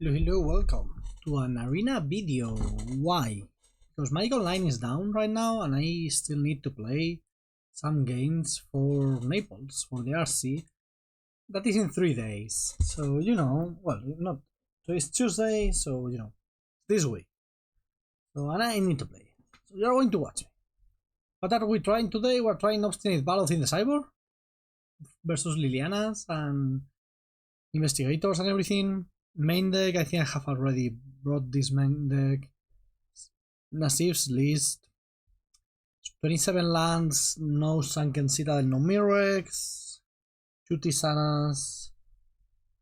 Hello, welcome to an arena video. Why? Because my online is down right now and I still need to play some games for Naples, for the RC. That is in 3 days. So, well, not. So it's Tuesday, so, this week. So, and I need to play. So you're going to watch me. What are we trying today? We're trying Obstinate Baloth in the Sideboard versus Lilianas and Investigators and everything. Main deck, I think I have already brought this main deck. Nasif's list. 27 lands, no Sunken Citadel, no Mirrex. 2 Tishanas.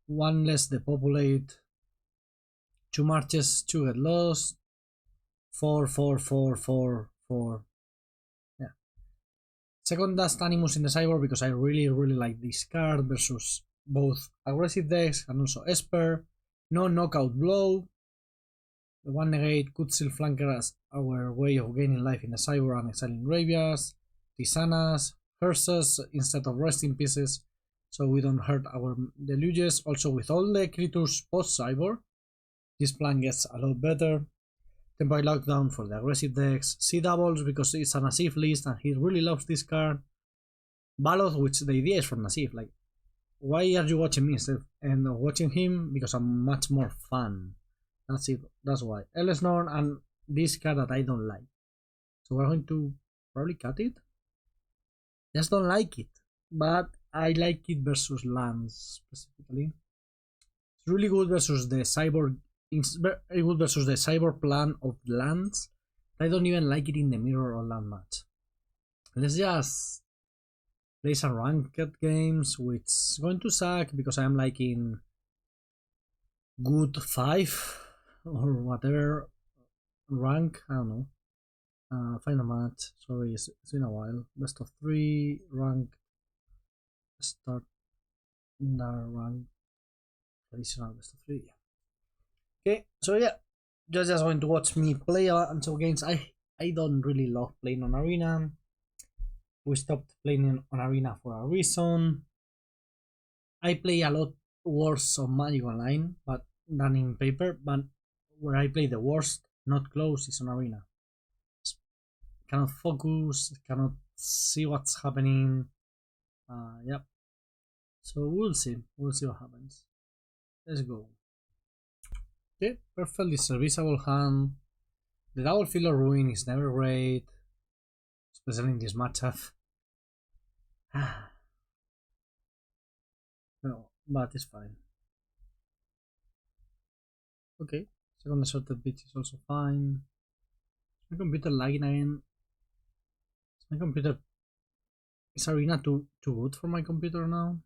1 less Depopulate. 2 Marches, 2 Get Lost. 4, 4, 4, 4, 4. Yeah. Second Dust Animus in the Sideboard because I really like this card versus both aggressive decks and also Esper. No Knockout Blow. The 1 Negate, Kutzil flanker as our way of gaining life in the Sideboard and exiling graveyards. Tishanas, Hearses instead of resting pieces, so we don't hurt our Deluges. Also with all the creatures post Sideboard, this plan gets a lot better. Temporary Lockdown for the aggressive decks. Sea Doubles because it's a Nasif list and he really loves this card. Baloth, which the idea is from Nasif, like, why are you watching me instead and watching him? Because I'm much more fun. That's it. That's why. Elesh, Norn, and this card that I don't like. So we're going to probably cut it. Just don't like it. But I like it versus lands specifically. It's really good versus the Cyborg. It's very good versus the Cyborg plan of lands. I don't even like it in the mirror or land match. Let's just play some ranked games, which is going to suck because I am like in good 5 or whatever rank. I don't know. Find a match. Sorry, it's been a while. Best of 3 rank. Start rank. Traditional best of 3. Okay, so yeah, just going to watch me play until games. I don't really love playing on arena. We stopped playing on arena for a reason. I play a lot worse on Magic Online than in paper, but where I play the worst, not close, is on arena. Cannot focus, cannot see what's happening. Yep. So we'll see what happens. Let's go. Okay, perfectly serviceable hand. The double filler ruin is never great, especially in this matchup. No, but it's fine. Okay, second assorted pitch is also fine. Is my computer lagging again? Is my computer... Is arena too good for my computer now?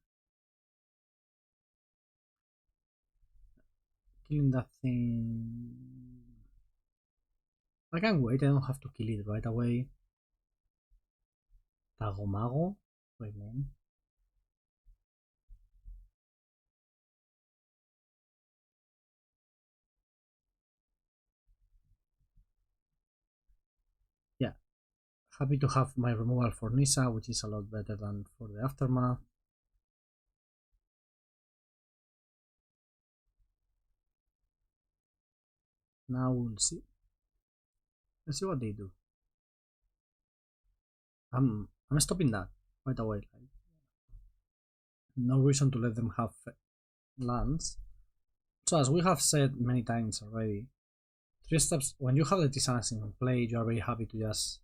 Killing that thing... I can wait, I don't have to kill it right away. Tagomago? Wait, man. Yeah. Happy to have my removal for Nisa, which is a lot better than for the Aftermath. Now we'll see. Let's see what they do. I'm stopping that right away. Like, no reason to let them have lands. So as we have said many times already, 3 steps when you have the Tishanas in play, you are very happy to just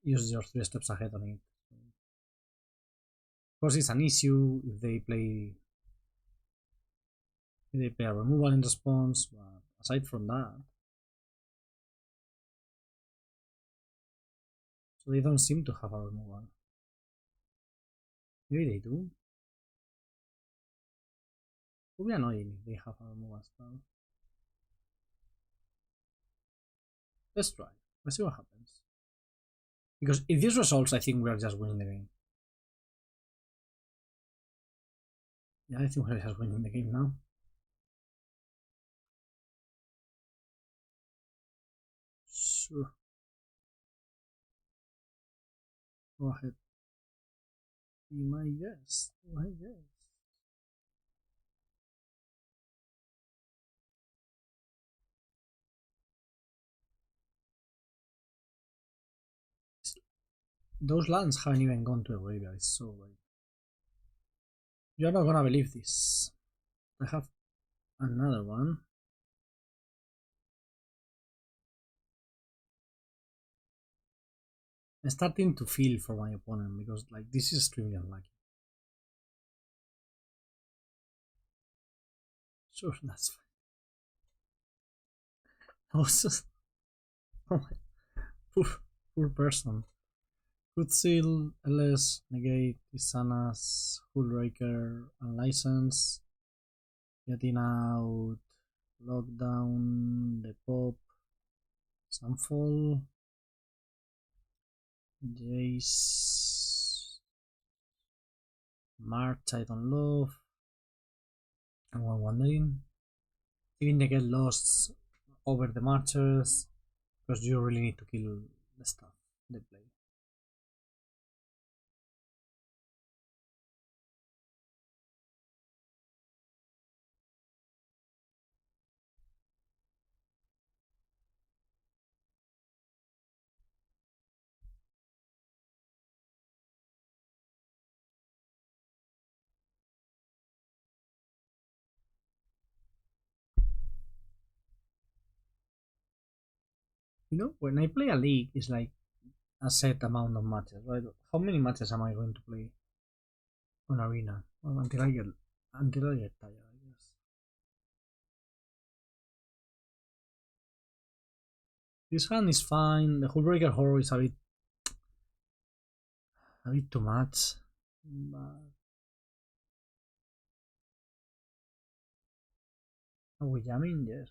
use your 3 steps ahead on it. Of course, it's an issue if they play a removal in response, but aside from that, so they don't seem to have a removal. Maybe they do. It would be annoying if they have a removal spell. Let's try. Let's see what happens. Because if this results, I think we are just winning the game. Yeah, I think we're just winning the game now. Sure. Go ahead. Be my guest. My guest. Those lands haven't even gone to a graveyard. It's so weird. You're not gonna believe this. I have another one. I'm starting to feel for my opponent because like this is extremely unlucky. Sure, that's fine. I was just oh my poor person. Kutzil, Elesh, Negate, Tishana, Hullbreaker, Unlicensed, Getting Out, Lockdown, Depop, Sunfall, Jace, March, I don't love. And one wondering, even they get lost over the marches because you really need to kill the stuff they play. You know, when I play a league, it's like a set amount of matches, right? How many matches am I going to play on Arena? Well, until I get tired, I guess. This hand is fine. The Hullbreaker Horror is a bit too much. But are we jamming? Yes.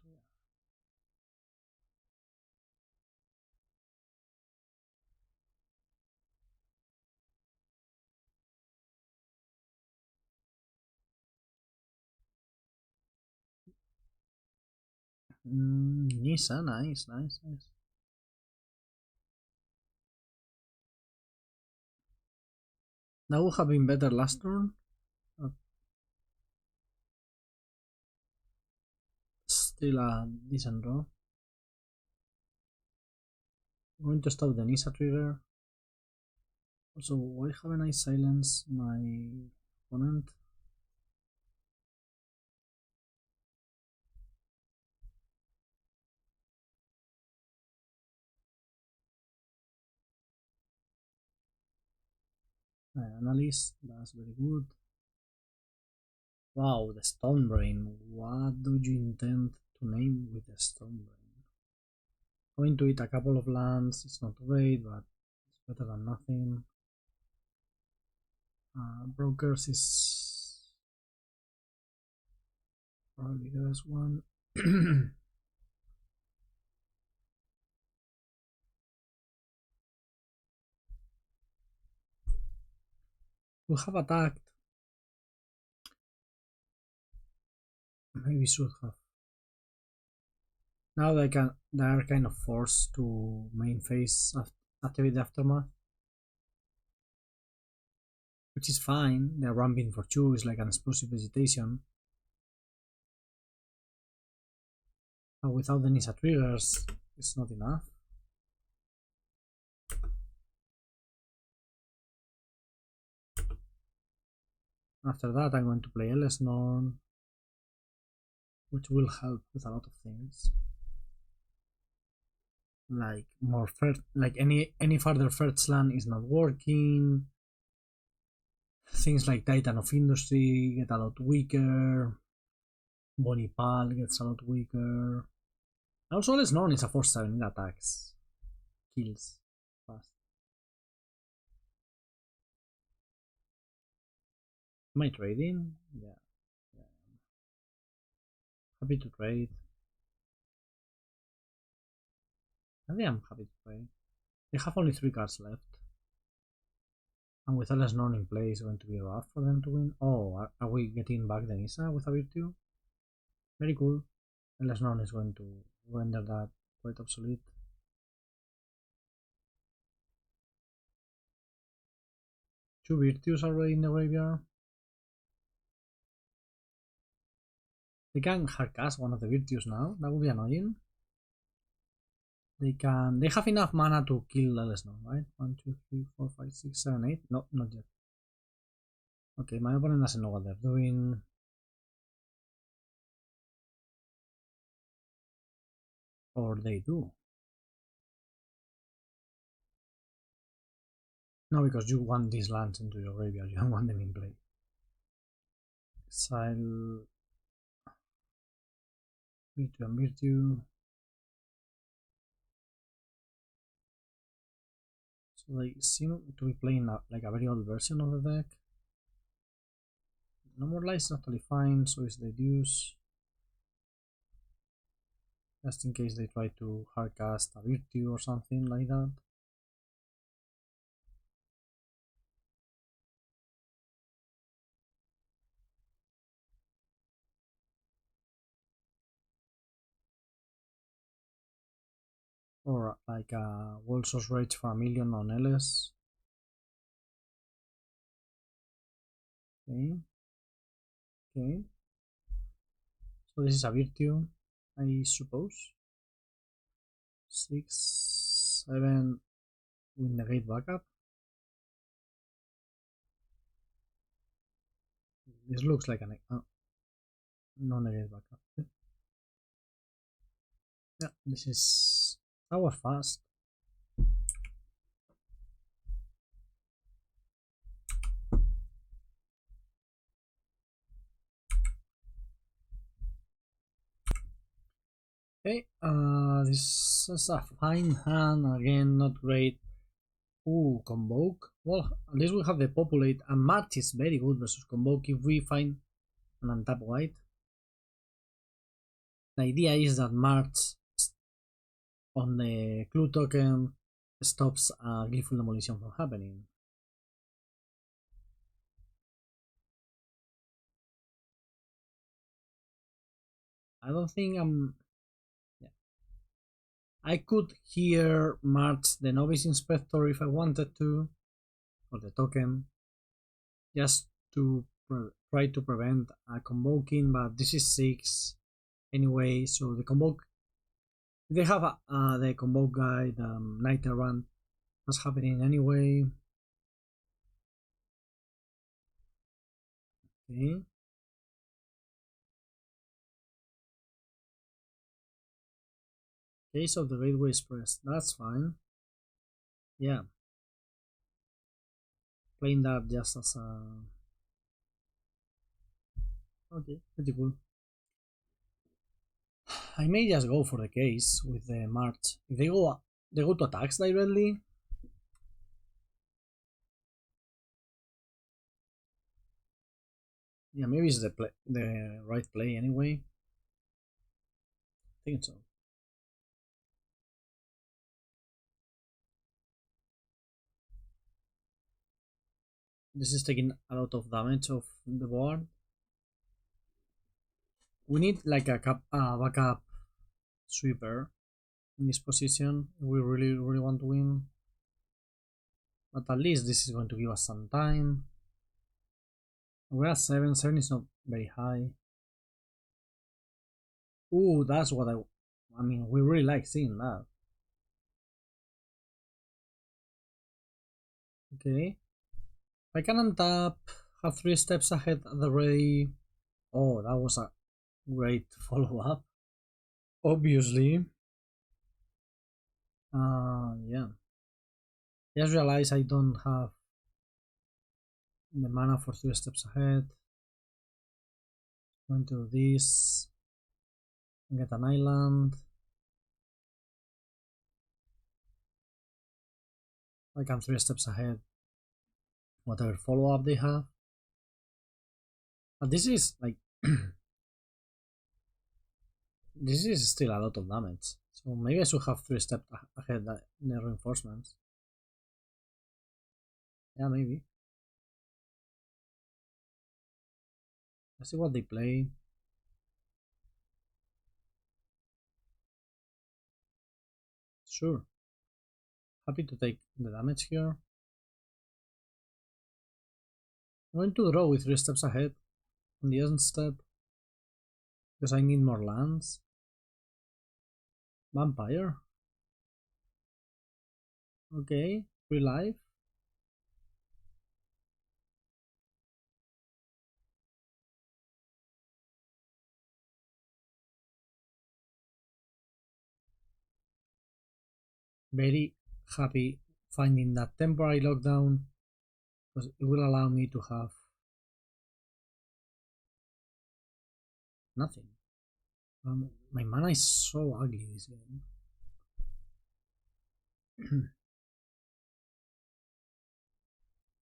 Nisa, nice. That would have been better last turn. Still a decent draw. I'm going to stop the Nisa trigger. Also, why haven't I silenced my opponent? Analyst, that's very good. Wow, the Stone Brain. What do you intend to name with the Stone Brain? Going to eat a couple of lands, it's not great, but it's better than nothing. Brokers is probably the best one. We have attacked. Maybe should have. Now they are kind of forced to main phase activate the aftermath, which is fine. They're ramping for 2, it's like an explosive vegetation. But without the Nisa triggers, it's not enough. After that, I'm going to play Elesh Norn, which will help with a lot of things. Like more like any further first land is not working. Things like Titan of Industry get a lot weaker. Bonipal gets a lot weaker. Also, Elesh Norn is a 4/7, it attacks, kills fast. Am I trading? Yeah. Happy to trade. I think I'm happy to trade. They have only 3 cards left. And with Elesh Norn in play, it's going to be rough for them to win. Oh, are we getting back the Nisa with a Virtue? Very cool. Elesh Norn is going to render that quite obsolete. Two Virtues already in the graveyard. They can hardcast one of the Virtues now. That would be annoying. They have enough mana to kill Elesh now, right? 1, 2, 3, 4, 5, 6, 7, 8. No, not yet. Okay, my opponent doesn't know what they're doing. Or they do. No, because you want these lands into your graveyard, you don't want them in play. Exile. Virtue and Virtue. So they seem to be playing like a very old version of the deck. No more lights, totally fine, so is Deduce. Just in case they try to hardcast a Virtue or something like that. Or like a Wolso's Rage for 1,000,000 on Elesh. Okay. Okay. So this is a Virtue, I suppose. 6, 7 with Negate backup. This looks like an no Negate backup. Yeah, this is that was fast. Okay, this is a fine hand again, not great. Ooh, Convoke. Well, at least we have the Depopulate, and March is very good versus Convoke if we find an untap white. The idea is that March on the clue token stops Gleeful Demolition from happening. I don't think I'm. Yeah. I could hear March the Novice Inspector if I wanted to, or the token, just to try to prevent a convoking, but this is 6 anyway, so the convoke. They have the convoke guy, the Night Errant, that's happening anyway. Okay. Case of the Gateway Express, that's fine. Yeah. Playing that just as a. Okay, pretty cool. I may just go for the case with the March. If they go to attacks directly. Yeah, maybe it's the right play anyway. I think so. This is taking a lot of damage of the board. We need like a backup sweeper in this position. We really want to win. But at least this is going to give us some time. We're at 7. 7 is not very high. Ooh, that's what I mean, we really like seeing that. Okay. I can untap, have 3 steps ahead at the ready. Oh, that was a great follow-up. Obviously. Yeah. Just realize I don't have the mana for 3 steps ahead. Going to do this. Get an island. I can 3 steps ahead. Whatever follow-up they have. But this is like this is still a lot of damage. So maybe I should have 3 steps ahead in the reinforcements. Yeah, maybe. Let's see what they play. Sure. Happy to take the damage here. I'm going to draw with 3 steps ahead on the end step because I need more lands. Vampire. Okay, free life. Very happy finding that temporary lockdown because it will allow me to have nothing. My mana is so ugly this game.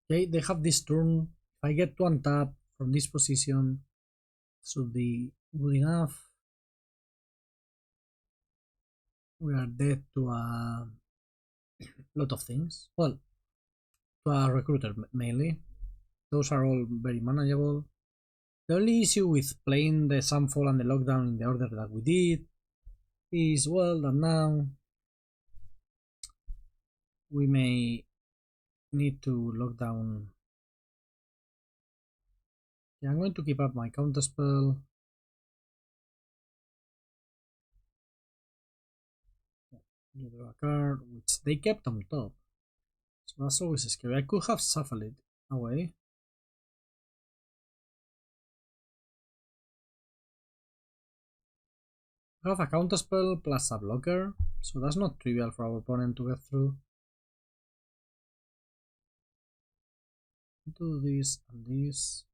They have this turn. If I get to untap from this position, should be good enough. We are dead to a lot of things. Well, to a recruiter mainly. Those are all very manageable. The only issue with playing the Sunfall and the lockdown in the order that we did is, well, that now we may need to lock down. Yeah, I'm going to keep up my counterspell. You draw a card, which they kept on top. So that's always scary. I could have shuffled it away. I have a counterspell plus a blocker, so that's not trivial for our opponent to get through. Do this and this.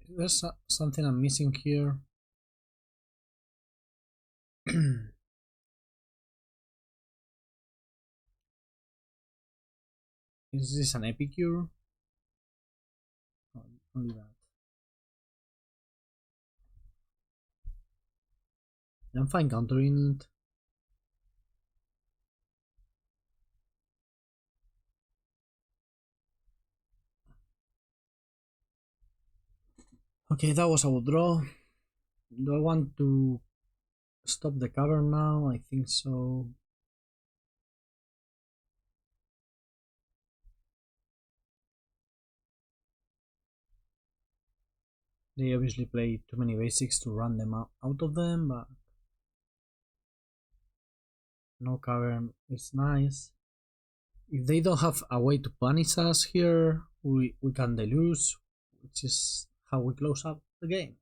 There's something I'm missing here. Is this an epicure? No, only that. I'm fine countering it. Okay, that was our draw. Do I want to stop the cavern now? I think so. They obviously play too many basics to run them out of them, but no cavern is nice. If they don't have a way to punish us here, we can Deduce, which is how we close up the game.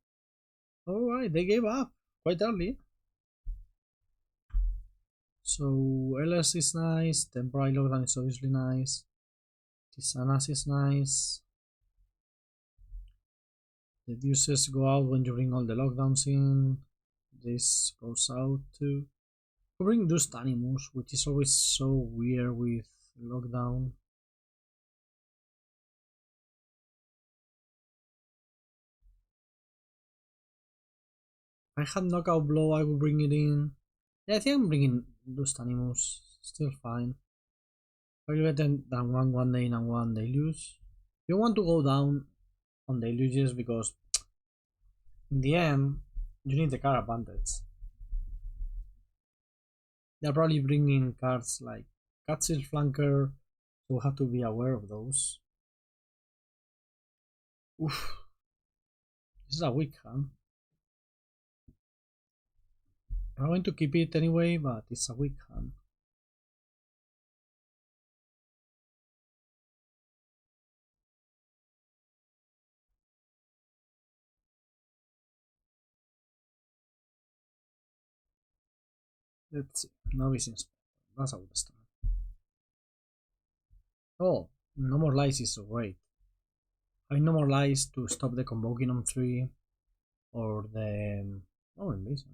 Alright, they gave up quite early. So Elesh is nice, Temporary Lockdown is obviously nice, Tishana is nice. The Deduces go out when you bring all the lockdowns in. This goes out too. We bring Dust Animus, which is always so weird with lockdown. If I had knockout blow, I would bring it in. Yeah, I think I'm bringing Dust Animus. Still fine. Probably better than one day and one Deluge. You want to go down on Deluges because in the end, you need the card advantage. They're probably bringing cards like Kutzil Flanker, so we have to be aware of those. Oof. This is a weak hand. I'm going to keep it anyway, but it's a weak hand. Let's see. Novice Inspector. That's a good start. Oh, no more lies is great. I no more lies to stop the convoking on 3 or the. Oh, invasion.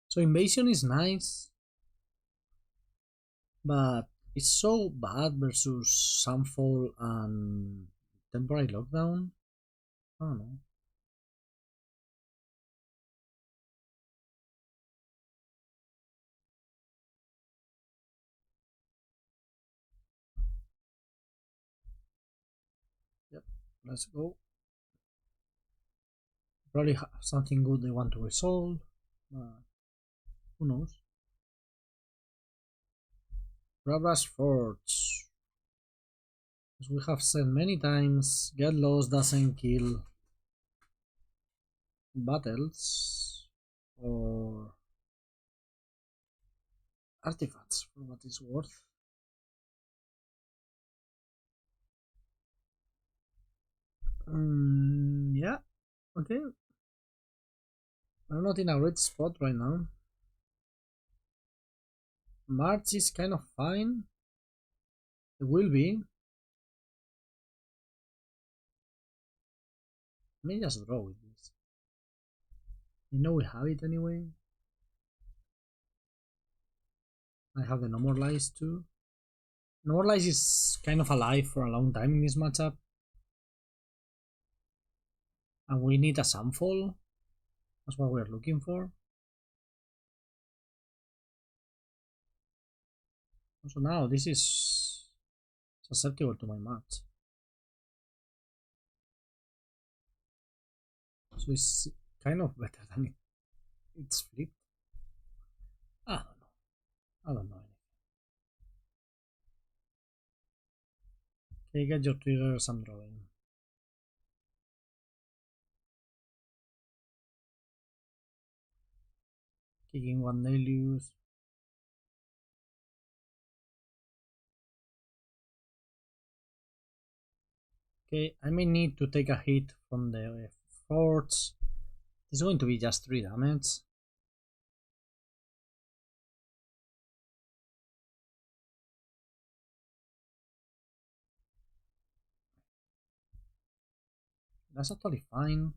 So invasion is nice, but it's so bad versus Sunfall and temporary lockdown. I don't know. Yep, let's go. Probably have something good they want to resolve, but who knows? Brabras Forge. As we have said many times, get lost doesn't kill battles or artifacts for what it's worth. Yeah, okay. I'm not in a great spot right now. March is kind of fine. It will be. Let me just draw with this. You know we have it anyway. I have the No More Lies too. No More Lies is kind of alive for a long time in this matchup. And we need a Sunfall. That's what we're looking for. So now this is susceptible to my match. So it's kind of better than it's flipped. I don't know. I don't know anything. Okay, get your triggers, I'm drawing. Kicking one Deluge. Okay, I may need to take a hit from the forts. It's going to be just 3 damage. That's totally fine.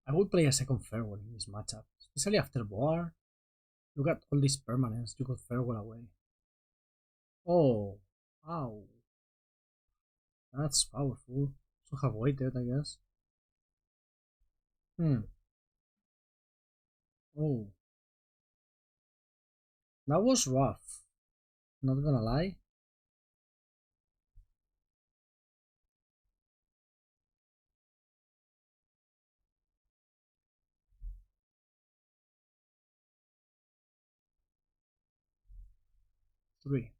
I would play a second farewell in this matchup, especially after war. Look at all these permanents you could farewell away. Oh, ow. That's powerful. Should have waited, I guess. Oh, that was rough. Not gonna lie. Three.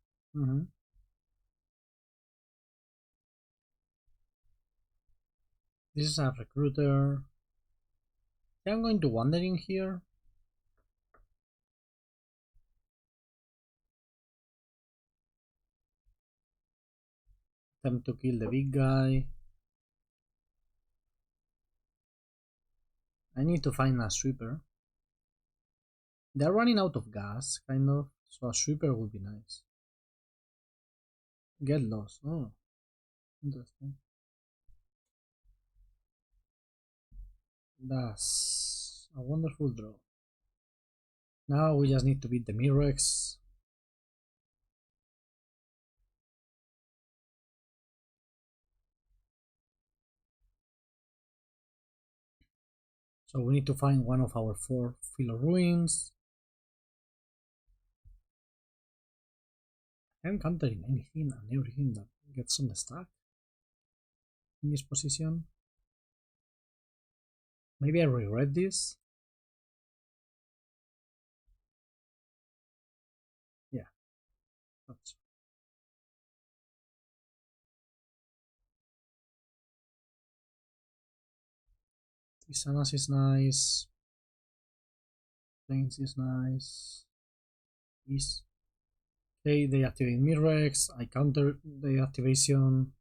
This is a recruiter. I'm going to wander in here. Attempt to kill the big guy. I need to find a sweeper. They're running out of gas, kind of, so a sweeper would be nice. Get lost. Oh, interesting. That's a wonderful draw. Now we just need to beat the Mirex. So we need to find one of our 4 Philo Ruins. I'm countering anything and everything that gets on the stack in this position. Maybe I regret this. Yeah, that's Tishana is nice. Plains is nice. Is okay, they activate Mirex. I counter the activation.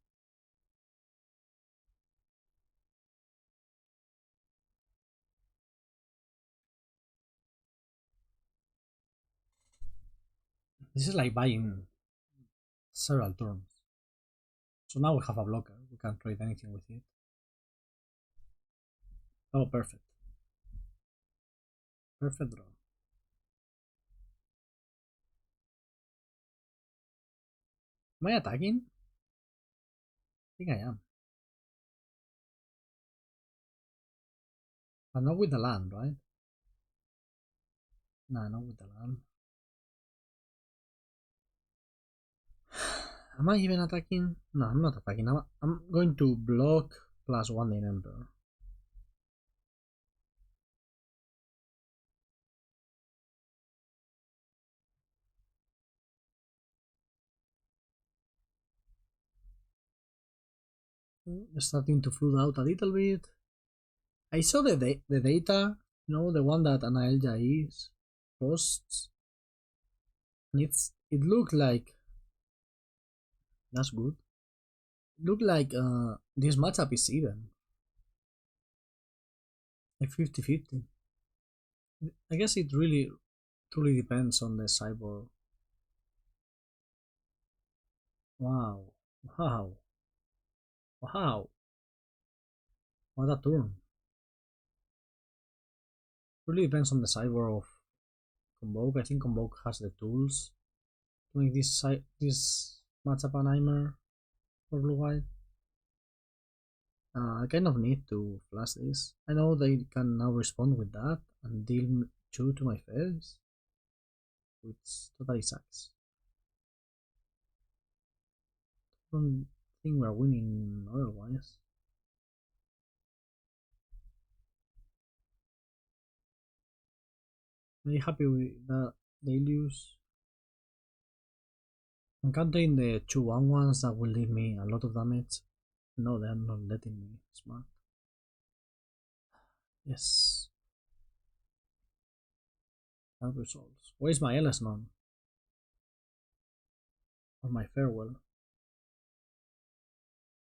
This is like buying several turns. So now we have a blocker. We can't trade anything with it. Oh, perfect. Perfect draw. Am I attacking? I think I am. But not with the land, right? Nah, not with the land. Am I even attacking? No, I'm not attacking. I'm going to block +1 in Emperor. Starting to flood out a little bit. I saw the data, you know, the one that Jace posts, and it looked like that's good. It looked like this matchup is even, like 50-50. I guess it really truly depends on the cyborg. Wow, wow, wow! What a turn! Really depends on the cyborg of Convoke. I think Convoke has the tools to make this matchup a nightmare for blue white. I kind of need to flash this. I know they can now respond with that and deal 2 to my face, which totally sucks. I don't think we're winning otherwise. Very happy with that Deluge. I'm counting the 2/1/1s that will leave me a lot of damage. No, they are not letting me. Smart. Yes. That results. Where is my Elesh Norn? Or my Farewell?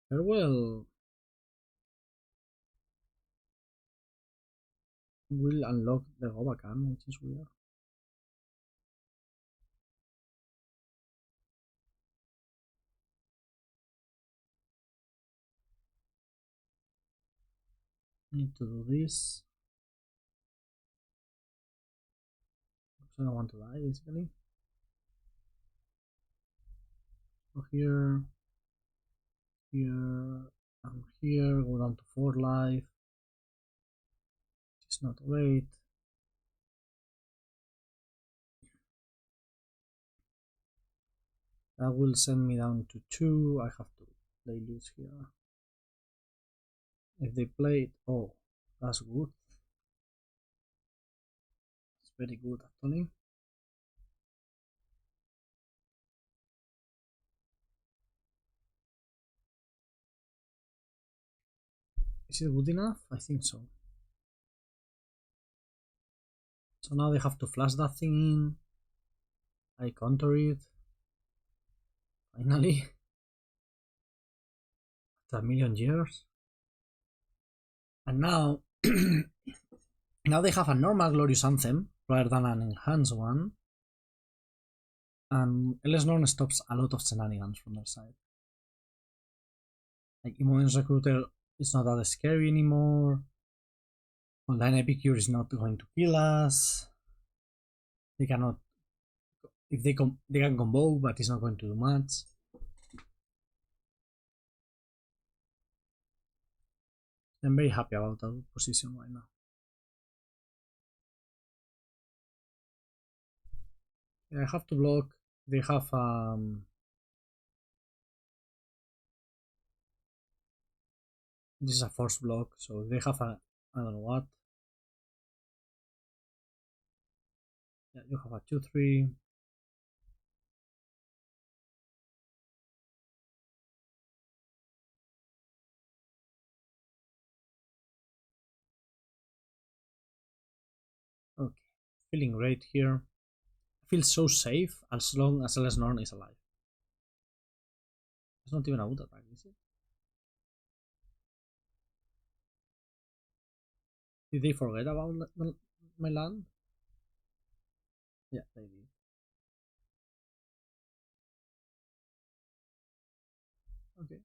Farewell will unlock the Gobakan, which is weird. Need to do this. I don't want to die, basically. So here, and here, go down to 4 life. It's not great. That will send me down to 2. I have to play loose here. If they play it, oh, that's good. It's very good, actually. Is it good enough? I think so. So now they have to flash that thing in. I counter it. Finally. After a million years. And now, now they have a normal Glorious Anthem rather than an enhanced one. And Elesh Norn stops a lot of shenanigans from their side. Like Immense Recruiter is not that scary anymore. Online Epicure is not going to kill us. They cannot. If they can combo, but it's not going to do much. I'm very happy about that position right now. I have to block. They have this is a force block, so they have a I don't know what. Yeah, you have a 2/3. Okay, feeling great here. I feel so safe as long as Elesh Norn is alive. It's not even a good attack, is it? Did they forget about my land? Yeah, they did. Okay.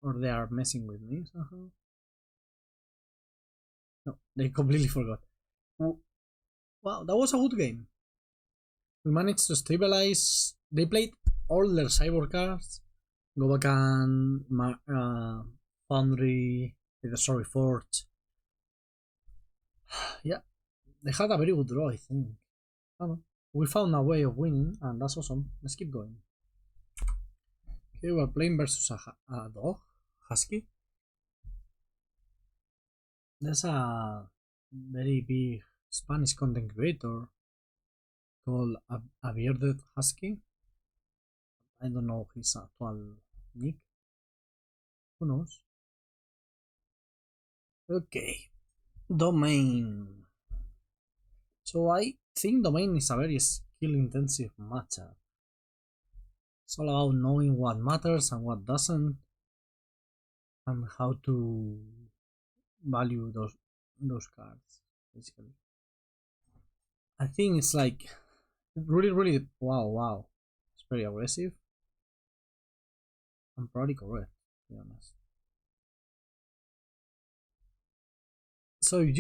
Or they are messing with me somehow. No, they completely forgot. Wow, that was a good game. We managed to stabilize. They played all their cyborg cards. Gobakan, Foundry, the Sorry Forge. Yeah, they had a very good draw, I think. I don't know. We found a way of winning, and that's awesome. Let's keep going. Okay, we're playing versus a dog, Husky. There's a very big Spanish content creator called a bearded husky. I don't know his actual nick. Who knows? Okay, domain. So I think domain is a very skill-intensive matchup. It's all about knowing what matters and what doesn't, and how to value those cards, basically. I think it's like really wow. It's very aggressive. I'm probably correct, to be honest. So if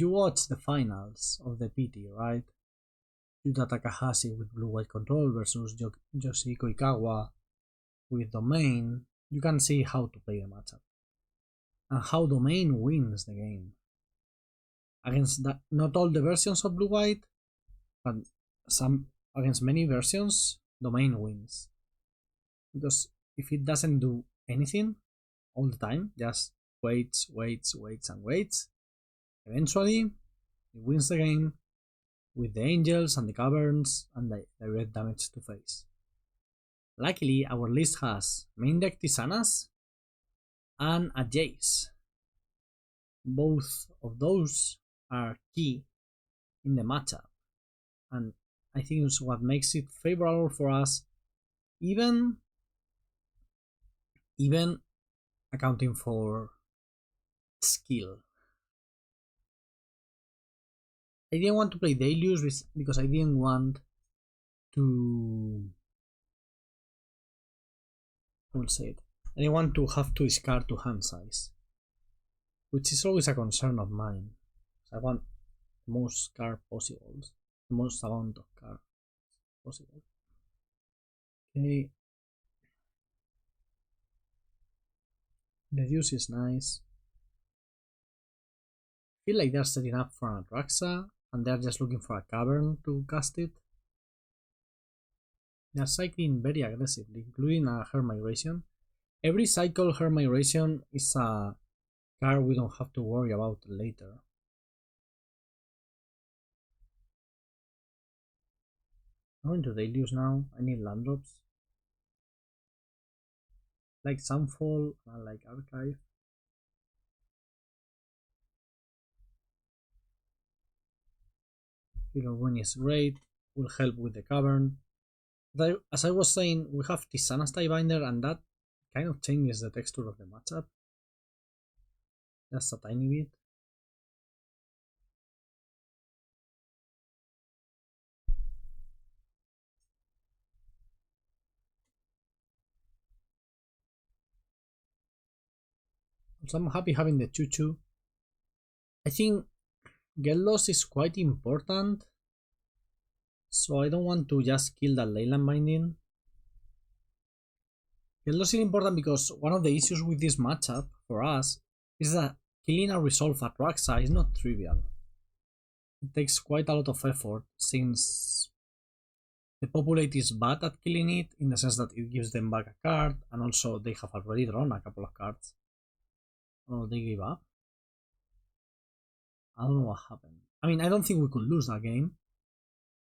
you watch the finals of the PT, right? Yuta Takahashi with blue-white control versus Yoshihiko Ikawa with domain, you can see how to play the matchup and how domain wins the game. Against that, not all the versions of blue-white, but some against many versions, domain wins. Because if it doesn't do anything all the time, just waits, eventually it wins the game with the angels and the caverns and the direct damage to face. Luckily, our list has main deck Tishanas and a Jace. Both of those are key in the matchup, and I think it's what makes it favorable for us, even accounting for skill. I didn't want to play Deluge because I didn't want to, I will say it, I didn't want to have to discard to hand size, which is always a concern of mine. I want the most card possible, the most amount of card possible. Okay. Deduce is nice. I feel like they're setting up for an Atraxa and they're just looking for a cavern to cast it. They're cycling very aggressively, including a Her Migration. Every cycle Her Migration is a card we don't have to worry about later. I'm going to Deluge now. I need land drops. Like Sunfall, I like Archive. Figure Win is great, will help with the cavern. But as I was saying, we have Tishana's Tidebinder, and that kind of changes the texture of the matchup. Just a tiny bit. So I'm happy having the 2-2. I think get loss is quite important, so I don't want to just kill that Leyland Binding. Get loss is important because one of the issues with this matchup for us is that killing a resolve Atraxa is not trivial. It takes quite a lot of effort since Depopulate is bad at killing it in the sense that it gives them back a card, and also they have already drawn a couple of cards. Oh, they gave up. I don't know what happened. I mean, I don't think we could lose that game.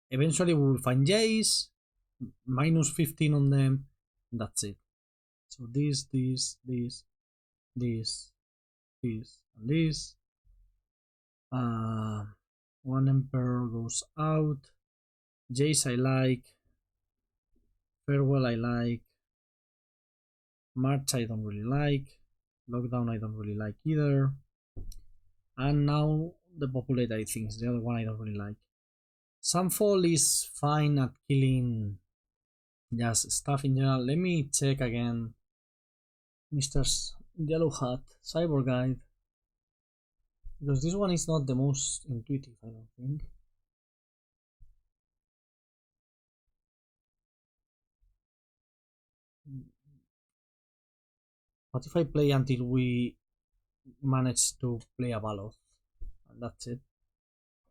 Eventually, we will find Jace, minus 15 on them, and that's it. So this, and this. One Emperor goes out. Jace I like. Farewell I like. March I don't really like. Lockdown I don't really like either. And now Depopulate I think is the other one I don't really like. Sunfall is fine at killing just stuff in general. Let me check again. Mr. Yellow Hat Cyborg Guide. Because this one is not the most intuitive, I don't think. What if I play until we manage to play a Baloth? And that's it.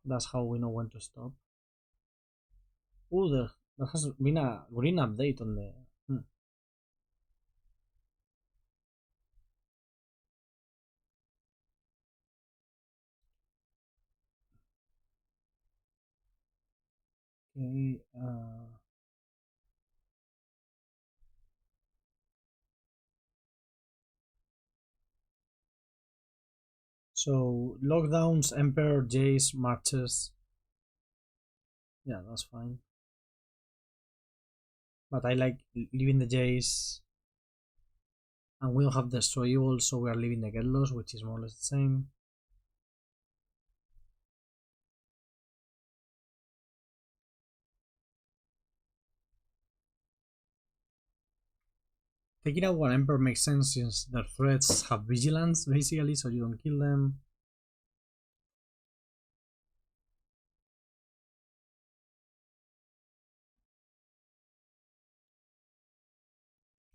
That's how we know when to stop. Oh, there has been a green update on the... Okay, So lockdowns, Emperor, Jace, marches. Yeah, that's fine. But I like leaving the Jace. And we don't have Destroy Evil, so we are leaving the Get Lost, which is more or less the same. Taking out one Emperor makes sense since their threats have vigilance, basically, so you don't kill them.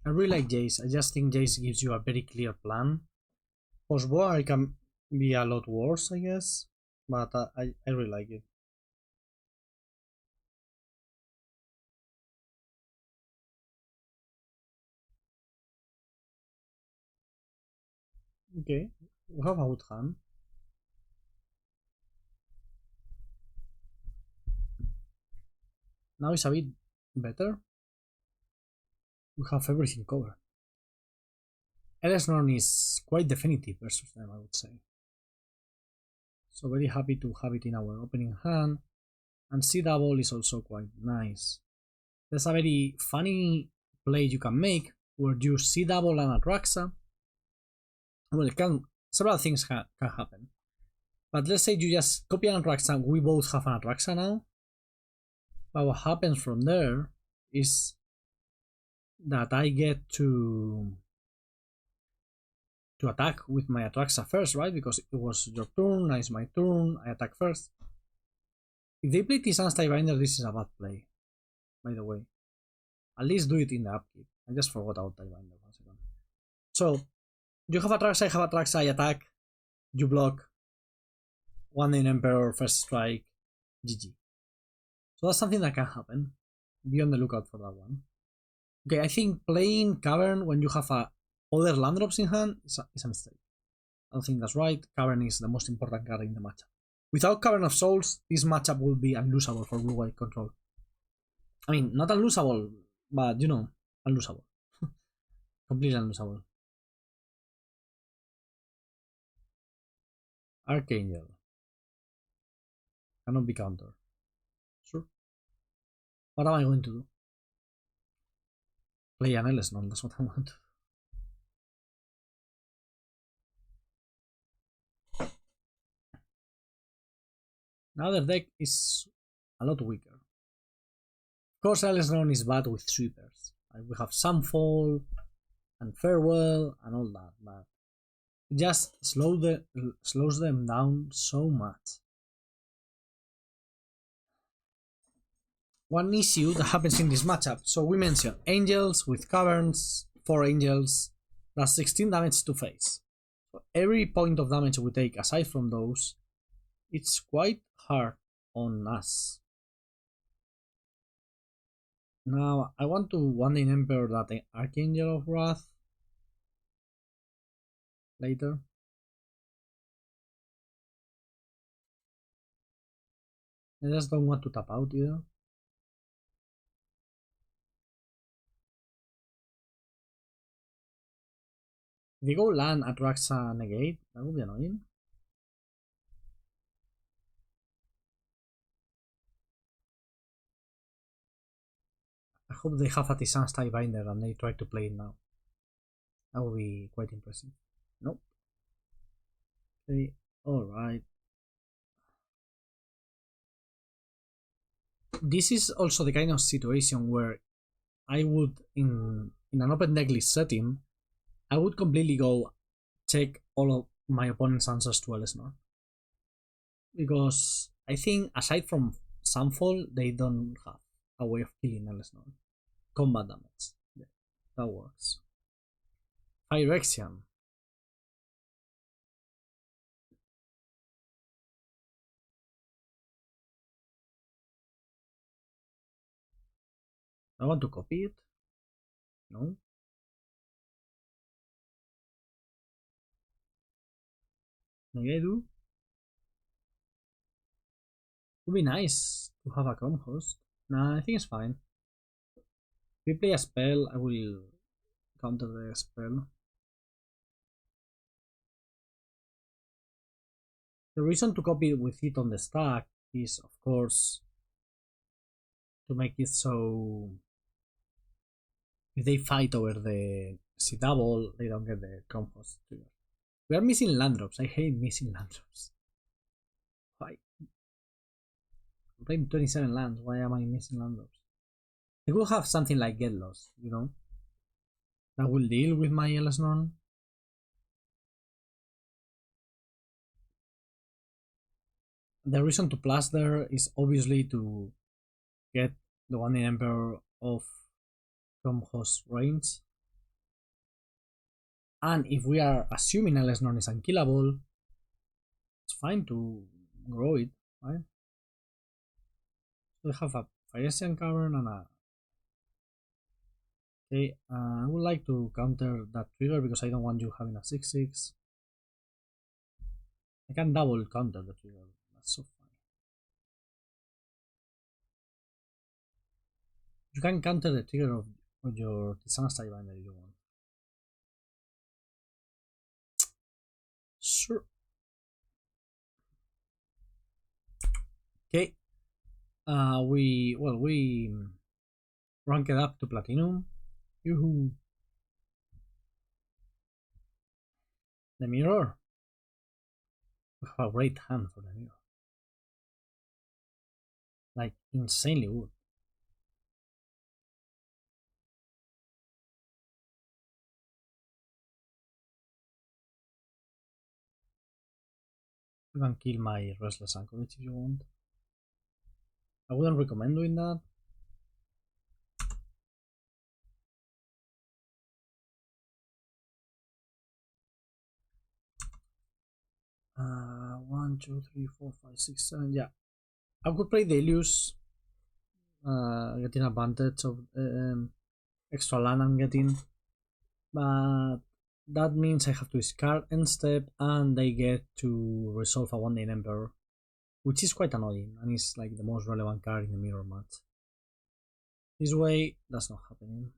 I really like Jace. I just think Jace gives you a very clear plan. Post-war it can be a lot worse, I guess, but I really like it. Okay, we have a good hand. Now it's a bit better. We have everything covered. Elesh Norn is quite definitive versus them, I would say. So very happy to have it in our opening hand. And C double is also quite nice. There's a very funny play you can make where you C double and Atraxa. Well, several things can happen. But let's say you just copy an Atraxa, we both have an Atraxa now. But what happens from there is that I get to attack with my Atraxa first, right? Because it was your turn, now it's my turn, I attack first. If they play Tishana's Tidebinder, this is a bad play, by the way. At least do it in the upkeep. I just forgot about Tidebinder 1 second. So, you have Atraxa, I have Atraxa, I attack, you block, one in Emperor, first strike, GG. So that's something that can happen. Be on the lookout for that one. Okay, I think playing Cavern when you have other land drops in hand is a mistake. I don't think that's right. Cavern is the most important card in the matchup. Without Cavern of Souls, this matchup will be unlosable for blue-white control. I mean, not unlosable, but you know, unlosable. Completely unlosable. Archangel. Cannot be countered. Sure. What am I going to do? Play an Elesh, no, that's what I want. Now their deck is a lot weaker. Of course, Elesh Norn is bad with sweepers. We have Sunfall and Farewell and all that, but it just slows them down so much. One issue that happens in this matchup. So we mentioned angels with caverns, 4 angels, that's 16 damage to face. So every point of damage we take aside from those, it's quite hard on us. Now I want to one in Emperor that Archangel of Wrath later. I just don't want to tap out either. If they go land Atraxa Negate, that would be annoying. I hope they have a Tishana's Tidebinder and they try to play it now. That would be quite impressive. Nope. Okay, alright. This is also the kind of situation where I would, in an open decklist setting, I would completely go check all of my opponent's answers to Elesh Norn. Because I think, aside from Sunfall, they don't have a way of killing Elesh Norn. Combat damage. Yeah, that works. Phyrexian. I want to copy it. No. Maybe I do. Would be nice to have a Chrome host. Nah, I think it's fine. If we play a spell, I will counter the spell. The reason to copy with it on the stack is, of course, to make it so if they fight over the sea double, they don't get the Chrome Host trigger. We are missing land drops. I hate missing land drops. Why? I'm playing 27 lands. Why am I missing land drops? I could have something like Get Lost, you know? That will deal with my Elesh Norn. The reason to plus there is obviously to get the one in Emperor of Chrome Host range. And if we are assuming Elesh Norn is unkillable, it's fine to grow it, right? We have a Phyrexian Cavern and a... Okay, I would like to counter that trigger because I don't want you having a 6/6. I can double counter the trigger, that's so fine. You can counter the trigger of your Tishana Tidebinder if you want. Sure. Okay. We ranked up to Platinum. Yoo-hoo. The mirror. We have a great hand for the mirror. Like insanely good. You can kill my Restless Anchorage if you want. I wouldn't recommend doing that. One, two, three, four, five, six, seven. Yeah, I could play Deluce, getting advantage of extra land I'm getting, but that means I have to discard end step and they get to resolve a 1-day Emperor, which is quite annoying and is like the most relevant card in the mirror match. This way, that's not happening.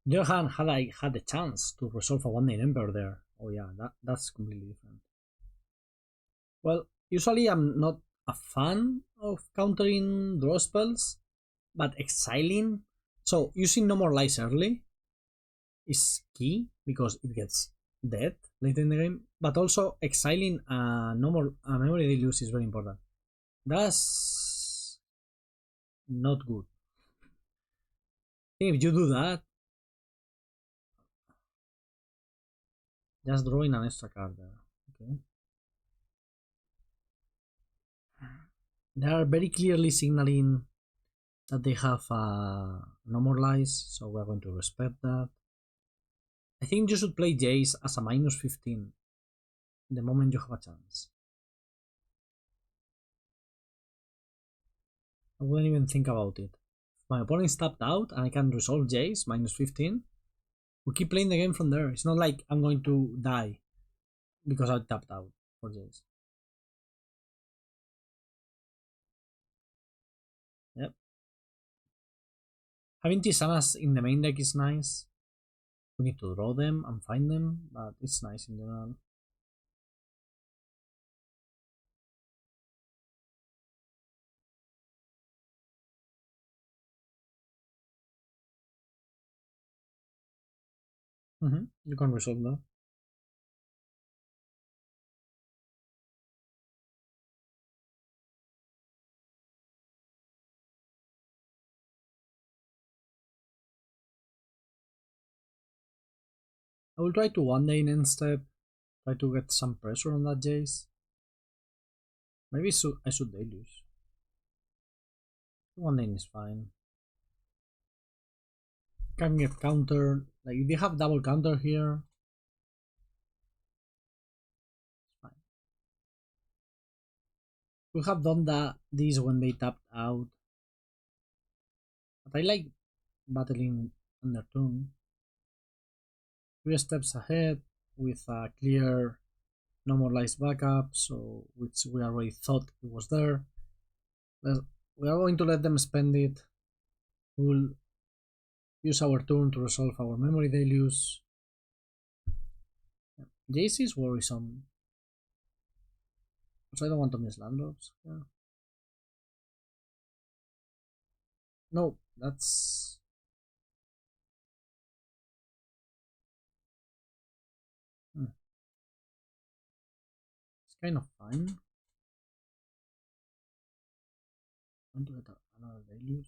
On the other hand, had I had the chance to resolve a 1-day Emperor there, oh yeah, that's completely different. Well, usually I'm not a fan of countering draw spells, but exiling, so using No More Lies early is key because it gets dead late in the game, but also exiling a Memory Deluge is very important. That's not good. I think if you do that, just drawing an extra card there. Okay. They are very clearly signaling that they have No More Lies, so we're going to respect that. I think you should play Jace as a -15 the moment you have a chance. I wouldn't even think about it. If my opponent is tapped out and I can resolve Jace -15, we keep playing the game from there. It's not like I'm going to die because I tapped out for Jace. Yep. Having Tishanas in the main deck is nice. We need to draw them and find them, but it's nice in general. You can resolve that. I will try to 1-day in end step, try to get some pressure on that Jace. Maybe I should Deduce. 1-day is fine. Can get countered. Like if they have double counter here, it's fine. We have done this when they tapped out. But I like battling under turn. 3 steps ahead with a clear No More Lies backup, so which we already thought it was there. We are going to let them spend it. We'll use our turn to resolve our Memory Deluge. Jace is worrisome. So I don't want to miss landlords. Yeah. No, that's... It's kind of fine. I want to get another Deluge.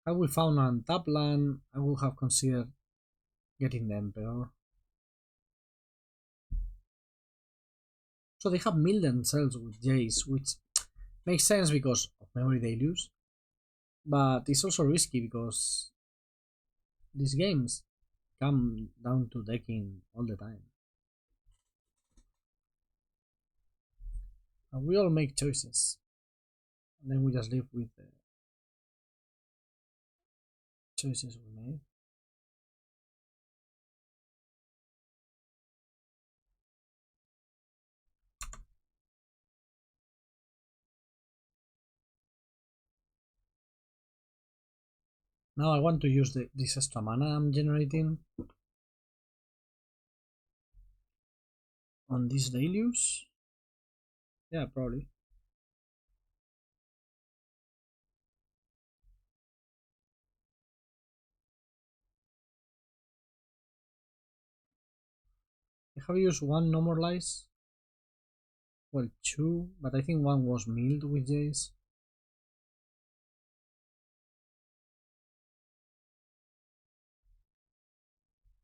I will found on top land. I would have considered getting the Emperor. So they have milled themselves with Jace, which makes sense because of Memory Deluge, but it's also risky because these games come down to decking all the time. And we all make choices, and then we just live with the choices we made. Now I want to use this extra mana I'm generating on this Deluge. Yeah, probably. I have used one Normalize. Well, two, but I think one was milled with Jace.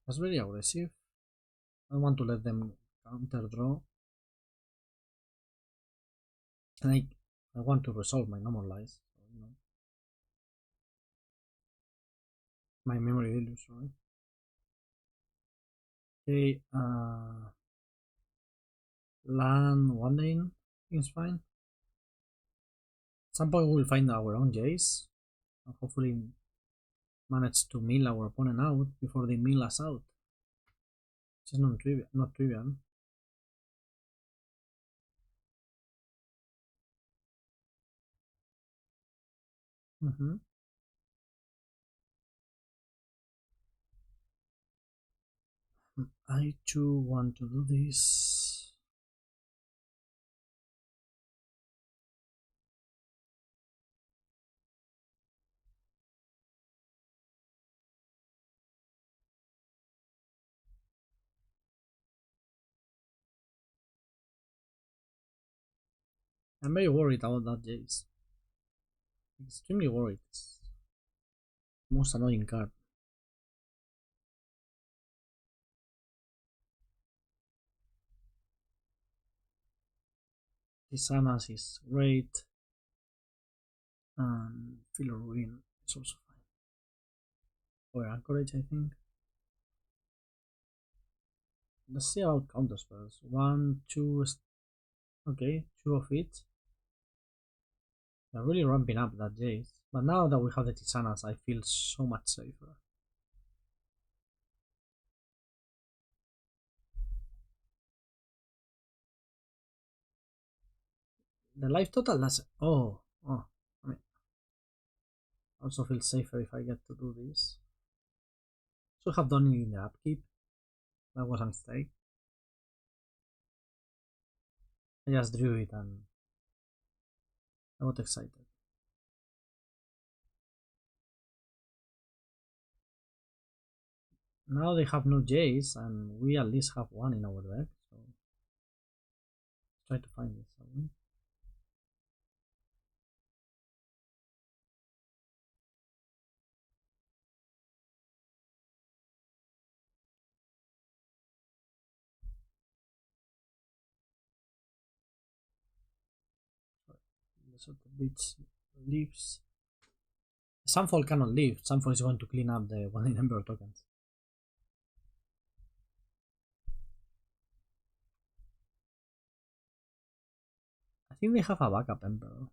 That's very aggressive. I don't want to let them counter draw. And I want to resolve my Normalize. So, you know. My Memory Deluge, right? Okay, land one lane is fine. At some point we'll find our own Jace and hopefully manage to mill our opponent out before they mill us out. Which is not trivial. I too want to do this. I'm very worried about that Jace. Extremely worried. It's the most annoying card. Tishana is great. And Filler Ruin is also fine. Or Anchorage, I think. Let's see about counter spells. 1, 2. Okay, 2 of it. They're really ramping up that Jace. But now that we have the Tishanas, I feel so much safer. The life total, that's... Oh. I mean, I also feel safer if I get to do this. Should have done it in the upkeep. That was a mistake. I just drew it and I got excited. Now they have no Jace and we at least have one in our deck. So let's try to find this. So the beach leaves. Sunfall cannot leave. Sunfall is going to clean up the one in Emperor tokens. I think they have a backup Emperor.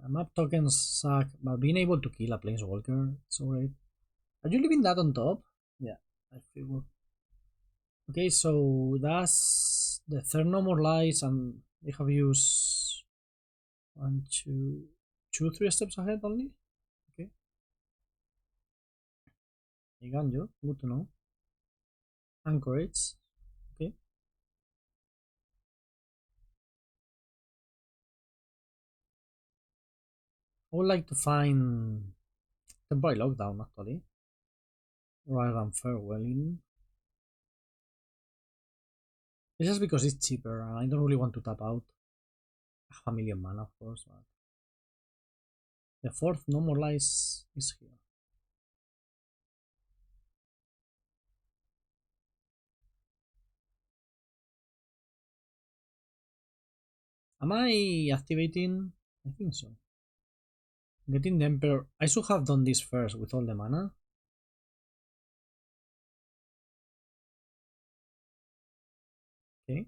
Map tokens suck, but being able to kill a Planeswalker, it's alright. Are you leaving that on top? Yeah, I feel. Okay, so that's The third no more lies, and they have used 1, 2, 2, 3 steps ahead only. Okay. Eiganjo, good to know. Anchorage. Okay. I would like to find temporary lockdown actually, rather than farewelling. It's just because it's cheaper and I don't really want to tap out. I have a million mana, of course, but the fourth no more lies is here. Am I activating? I think so. Getting the Emperor. I should have done this first with all the mana. Okay.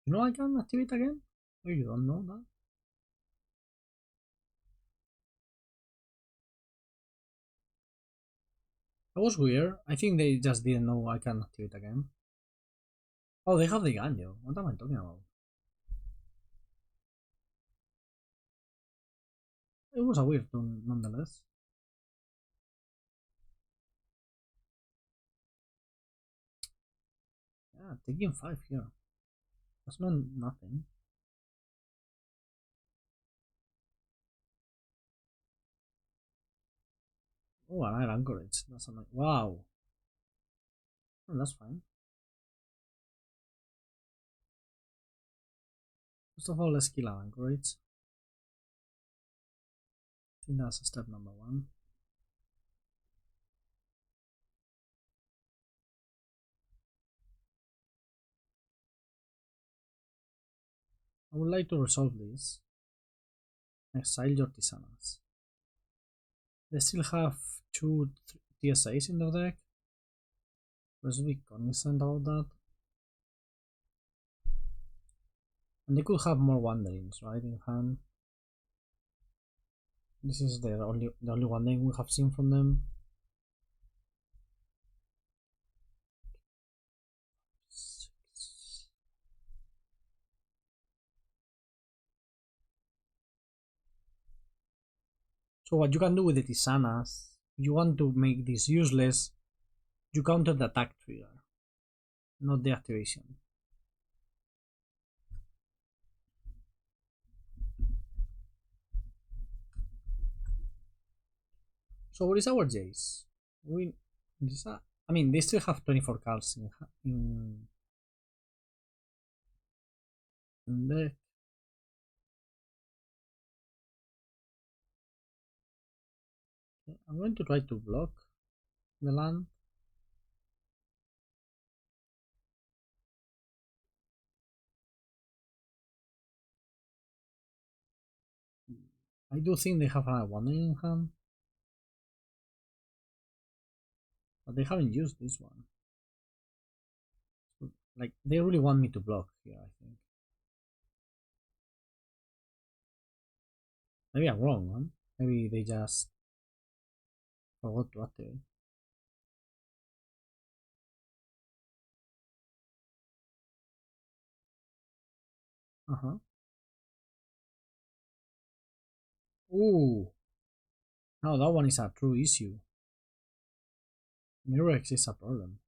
You know I can activate again? Oh, you don't know that? That was weird. I think they just didn't know I can activate again. Oh, they have the Ganjo. What am I talking about? It was a weird tune, nonetheless. Yeah, taking 5 here. That's not nothing. Oh, an Anchorage. That's a nice. Wow. Oh, that's fine. First of all, let's kill an Anchorage. I think that's step number 1. I would like to resolve this. Exile your Tishanas. They still have 2 TSAs in their deck. Let's be cognizant about that. And they could have more Wanderings, right, in hand. This is the only Wandering we have seen from them. So what you can do with the Tishanas, you want to make this useless, you counter the attack trigger, not the activation. So what is our Jace? I mean, they still have 24 cards in deck. Okay, I'm going to try to block the land. I do think they have a one in hand, but they haven't used this one. So, like, they really want me to block here, I think. Maybe I'm wrong, huh? Maybe they just forgot to activate. Uh-huh. Ooh. Now that one is a true issue. Mirrex is a problem.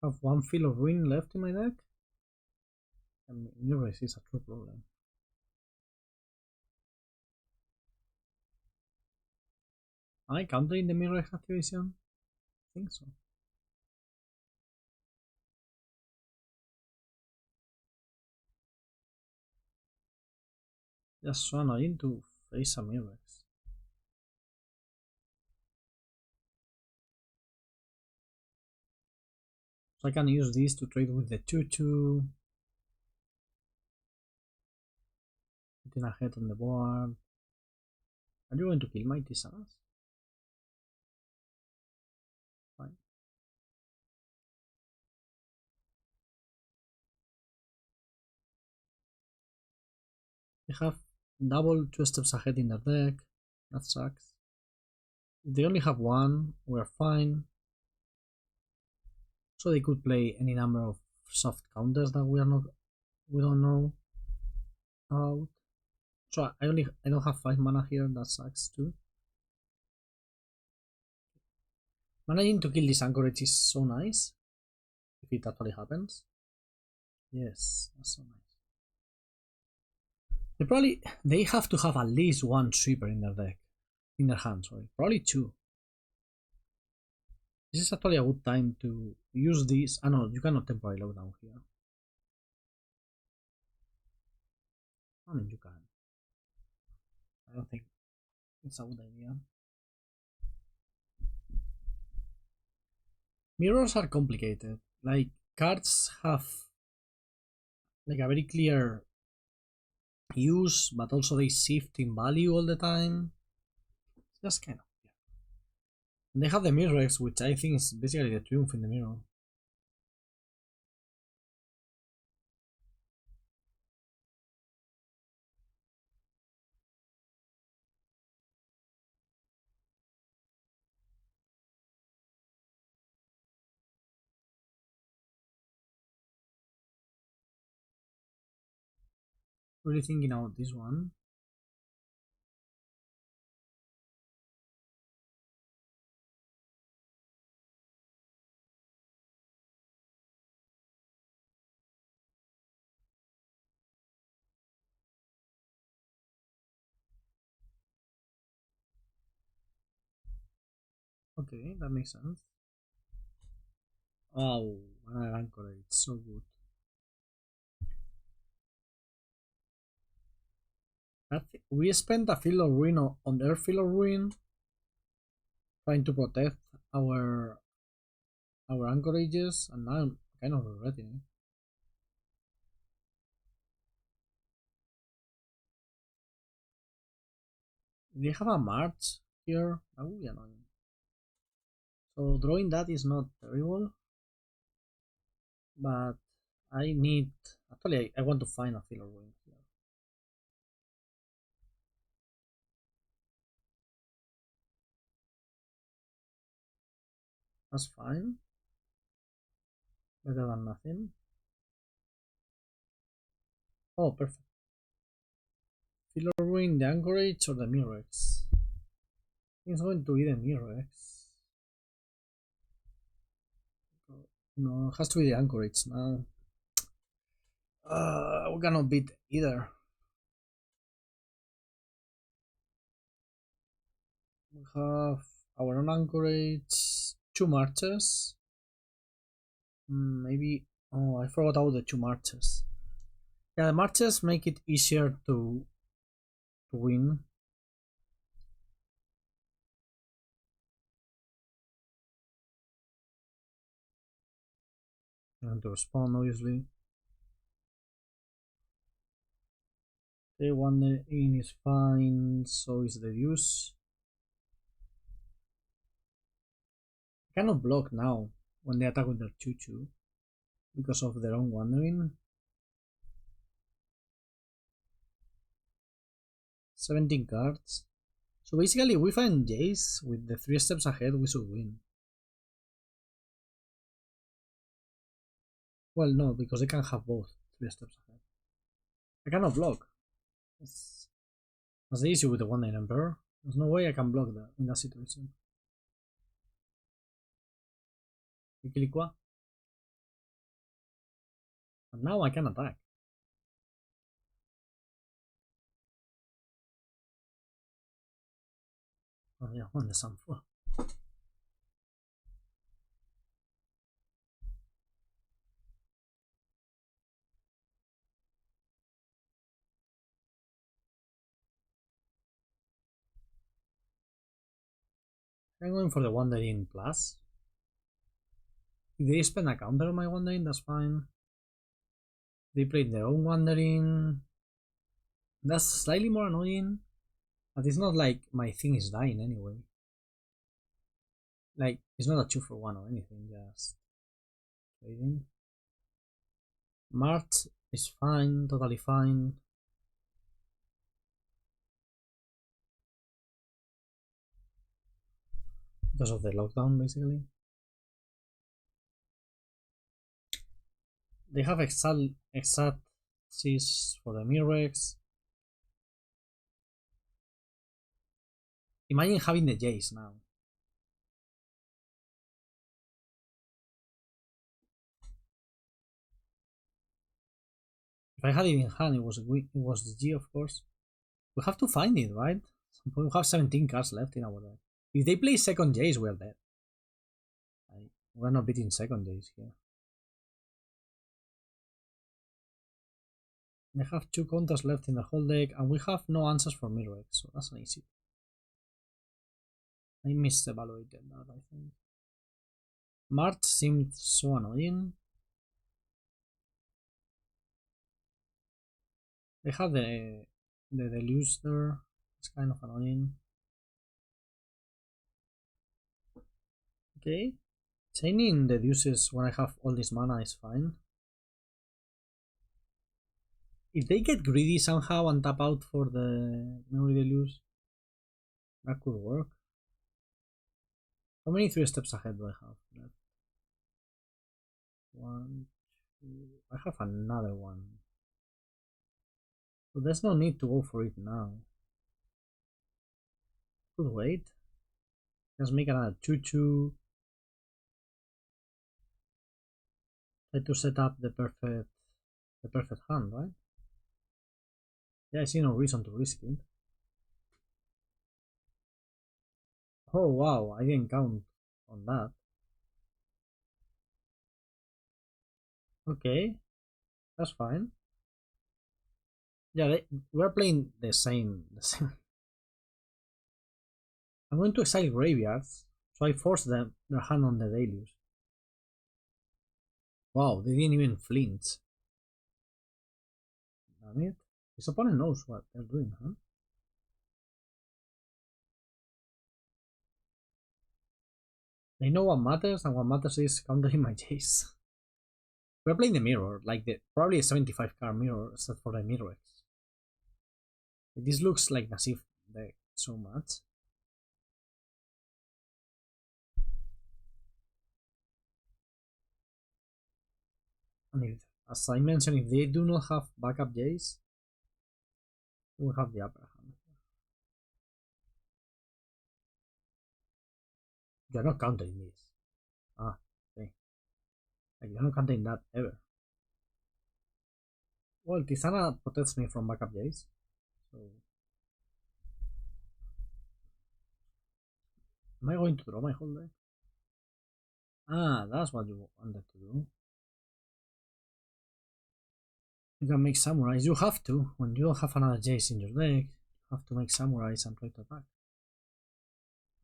I have one Field of Ruin left in my deck, and Mirrex is a true problem. Am I countering the Mirrex activation? I think so. Just so annoying to face a Mirrex. So I can use this to trade with the 2-2. Getting ahead on the board. Are you going to kill my Tishanas? Fine. They have double 2 steps ahead in their deck. That sucks. If they only have one, we're fine. So they could play any number of soft counters that we don't know about. So I don't have 5 mana here, that sucks too. Managing to kill this Anchorage is so nice. If it actually happens. Yes, that's so nice. They have to have at least one sweeper in their deck. In their hand, sorry. Probably 2. This is actually a good time to use this. Ah no, you cannot temporary lockdown here. I mean you can. I don't think it's a good idea. Mirrors are complicated. Like cards have like a very clear use, but also they shift in value all the time. Just kind of, yeah. And they have the Mirrex, which I think is basically the triumph in the mirror. Really thinking out this one. Okay, that makes sense. Wow, Adarkar, it's so good. We spent a Field of Ruin on their Field of Ruin, trying to protect our anchorages, and now I'm kind of regretting it. If they have a March here, that would be annoying. So drawing that is not terrible, but I need. Actually, I want to find a Field of Ruin here. That's fine. Better than nothing. Oh, perfect. Field of Ruin, the Anchorage, or the Mirrex? I think it's going to be the Mirrex. No, it has to be the Anchorage now. We cannot beat either. We have our own Anchorage, 2 marches. Maybe. Oh, I forgot about the 2 marches. Yeah, the marches make it easier to win. And to respond, obviously. The one in is fine, so is the Deduce. I cannot block now when they attack with their 2-2 because of their own wandering. 17 cards. So basically, if we find Jace with the 3 steps ahead, we should win. Well, no, because they can have both 3 steps ahead. I cannot block. That's the issue with the 1-9 Emperor. There's no way I can block that in that situation. And now I can attack. Oh yeah, on the Sunfall. I'm going for the Wandering Plus. If they spend a counter on my Wandering, that's fine. They played their own Wandering. That's slightly more annoying. But it's not like my thing is dying anyway. Like, it's not a 2-for-1 or anything, just trading. March is fine, totally fine. because of the lockdown, basically. They have exact for the Mirex. Imagine having the Jace now. If I had it in hand, it was the G, of course. We have to find it, right? We have 17 cards left in our deck. If they play second Jace, we're dead. We're not beating second Jace here. They have 2 counters left in the whole deck, and we have no answers for Mirex, so that's an easy. I misevaluated that, I think. March seemed so annoying. They have the Deluge there. It's kind of annoying. Okay. Chaining Deduces when I have all this mana is fine. If they get greedy somehow and tap out for the Memory Deluge, that could work. How many 3 steps ahead do I have left? 1, 2. I have another one. So there's no need to go for it now. Could wait. Just make another 2-2. Try to set up the perfect hand, right? Yeah, I see no reason to risk it. Oh wow, I didn't count on that. Okay, that's fine. Yeah, we're playing the same. I'm going to exile graveyards, so I force their hand on the Deluge. Wow, they didn't even flinch. Damn it. His opponent knows what they're doing, huh? They know what matters, and what matters is countering my Jace. We're playing the mirror, like probably a 75 card mirror, except for the Mirex. This looks like massive deck so much. And if, as I mentioned, if they do not have backup Jace, we'll have the upper hand. You're not countering this. Ah, okay. Like, you're not countering that ever. Well, Tishana protects me from backup Jace, so... Am I going to draw my whole deck? Ah, that's what you wanted to do. You can make samurais. You have to. When you don't have another Jace in your deck, you have to make samurais and try to attack.